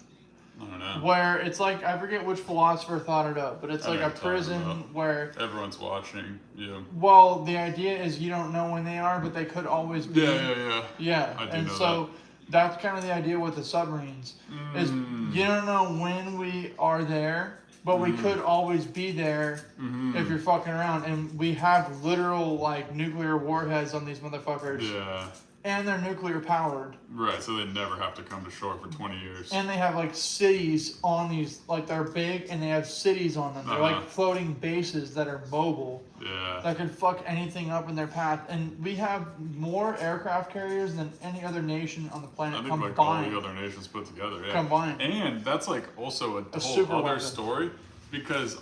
I don't know. Where it's like I forget which philosopher thought it up, but it's I like know a what you're talking prison about. where Everyone's watching you. well the idea is you don't know when they are, but they could always be. Yeah. Yeah, I do and know so that's kind of the idea with the submarines is Mm. you don't know when we are there, but we could always be there Mhm. if you're fucking around. And we have literal like nuclear warheads on these motherfuckers, Yeah. and they're nuclear powered, Right. So they never have to come to shore for 20 years. and they have like cities on these like they're big and they have cities on them. They're Uh-huh. like floating bases that are mobile yeah. that can fuck anything up in their path. And we have more aircraft carriers than any other nation on the I planet think like all combined. the other nations put together. Yeah. Combined. And that's like also a whole super other weapon. story because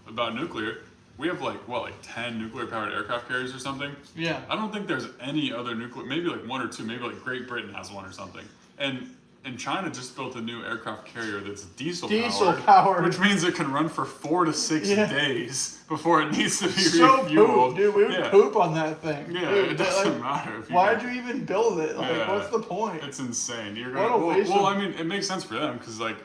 about nuclear, we have like 10 nuclear powered aircraft carriers or something. Yeah. I don't think there's any other nuclear, maybe like one or two, maybe like Great Britain has one or something. And China just built a new aircraft carrier that's diesel powered. which means it can run for 4 to 6 Yeah. days before it needs to be So refueled. poop, dude. We would yeah. poop on that thing. Yeah, Dude, it doesn't like, matter. If you why'd can- you even build it? Like, Yeah. what's the point? It's insane. You're What gonna, a waste well, of- I mean, it makes sense for them because like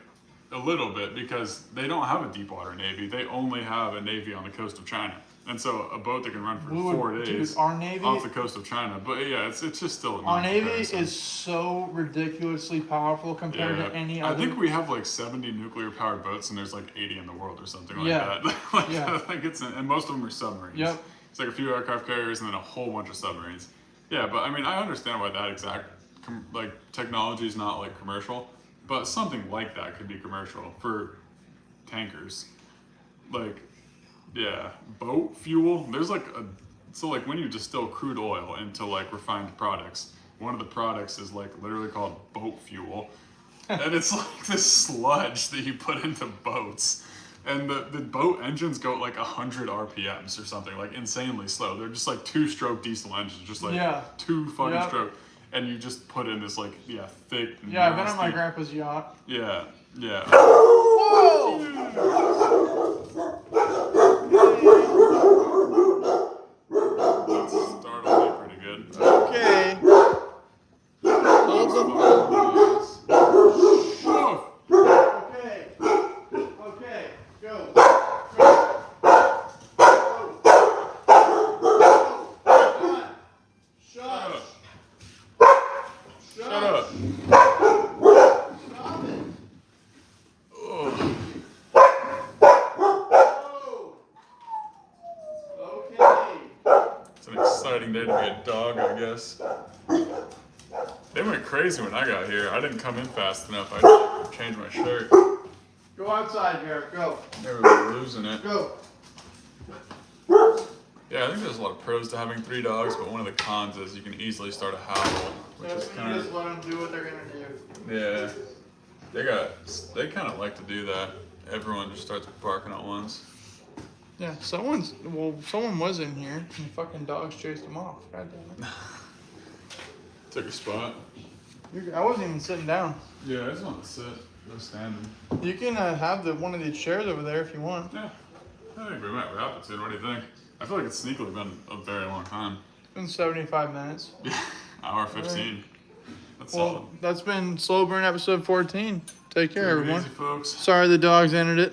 a little bit because they don't have a deep water navy. They only have a navy on the coast of China, and so a boat that can run for We would- 4 days dude, our navy, off the coast of China. But yeah, it's just still a our navy non-comparison. is so ridiculously powerful compared to any I other. think we have like 70 nuclear powered boats, and there's like 80 in the world or something like Yeah. that. Like, Yeah. like and most of them are submarines. Yep. It's like a few aircraft carriers and then a whole bunch of submarines. Yeah, but I mean, I understand why that exact technology is not like commercial, but something like that could be commercial for tankers. Like, yeah, boat fuel. There's like so like when you distill crude oil into like refined products, one of the products is like literally called boat fuel. And it's like this sludge that you put into boats. And the boat engines go at like 100 RPMs or something, like insanely slow. They're just like 2-stroke diesel engines, just like Yeah. 2 fucking Yep. stroke. And you just put in this like, thick, Yeah, I've been on my nasty- grandpa's yacht. Yeah, yeah. Whoa! exciting day to be a dog, I guess. They went crazy when I got here. I didn't come in fast enough. I had to change my shirt. Go outside, Garrett. Go. They were losing it. Go. Yeah, I think there's a lot of pros to having 3 dogs, but one of the cons is you can easily start a howl, which is You kind just of, let them do what they're gonna do. yeah. They kind of like to do that. Everyone just starts barking at once. Yeah, someone was in here and the fucking dogs chased them off. God damn it. Took a spot. I wasn't even sitting down. Yeah, I just want to sit. No standing. You can have one of these chairs over there if you want. Yeah. I think we might wrap it soon. What do you think? I feel like it's sneakily been a very long time. It's been 75 minutes. Yeah. Hour 15. That's Well, solid. that's been Slow Burn episode 14. Take care, Take it everyone. easy, folks. Sorry the dogs ended it.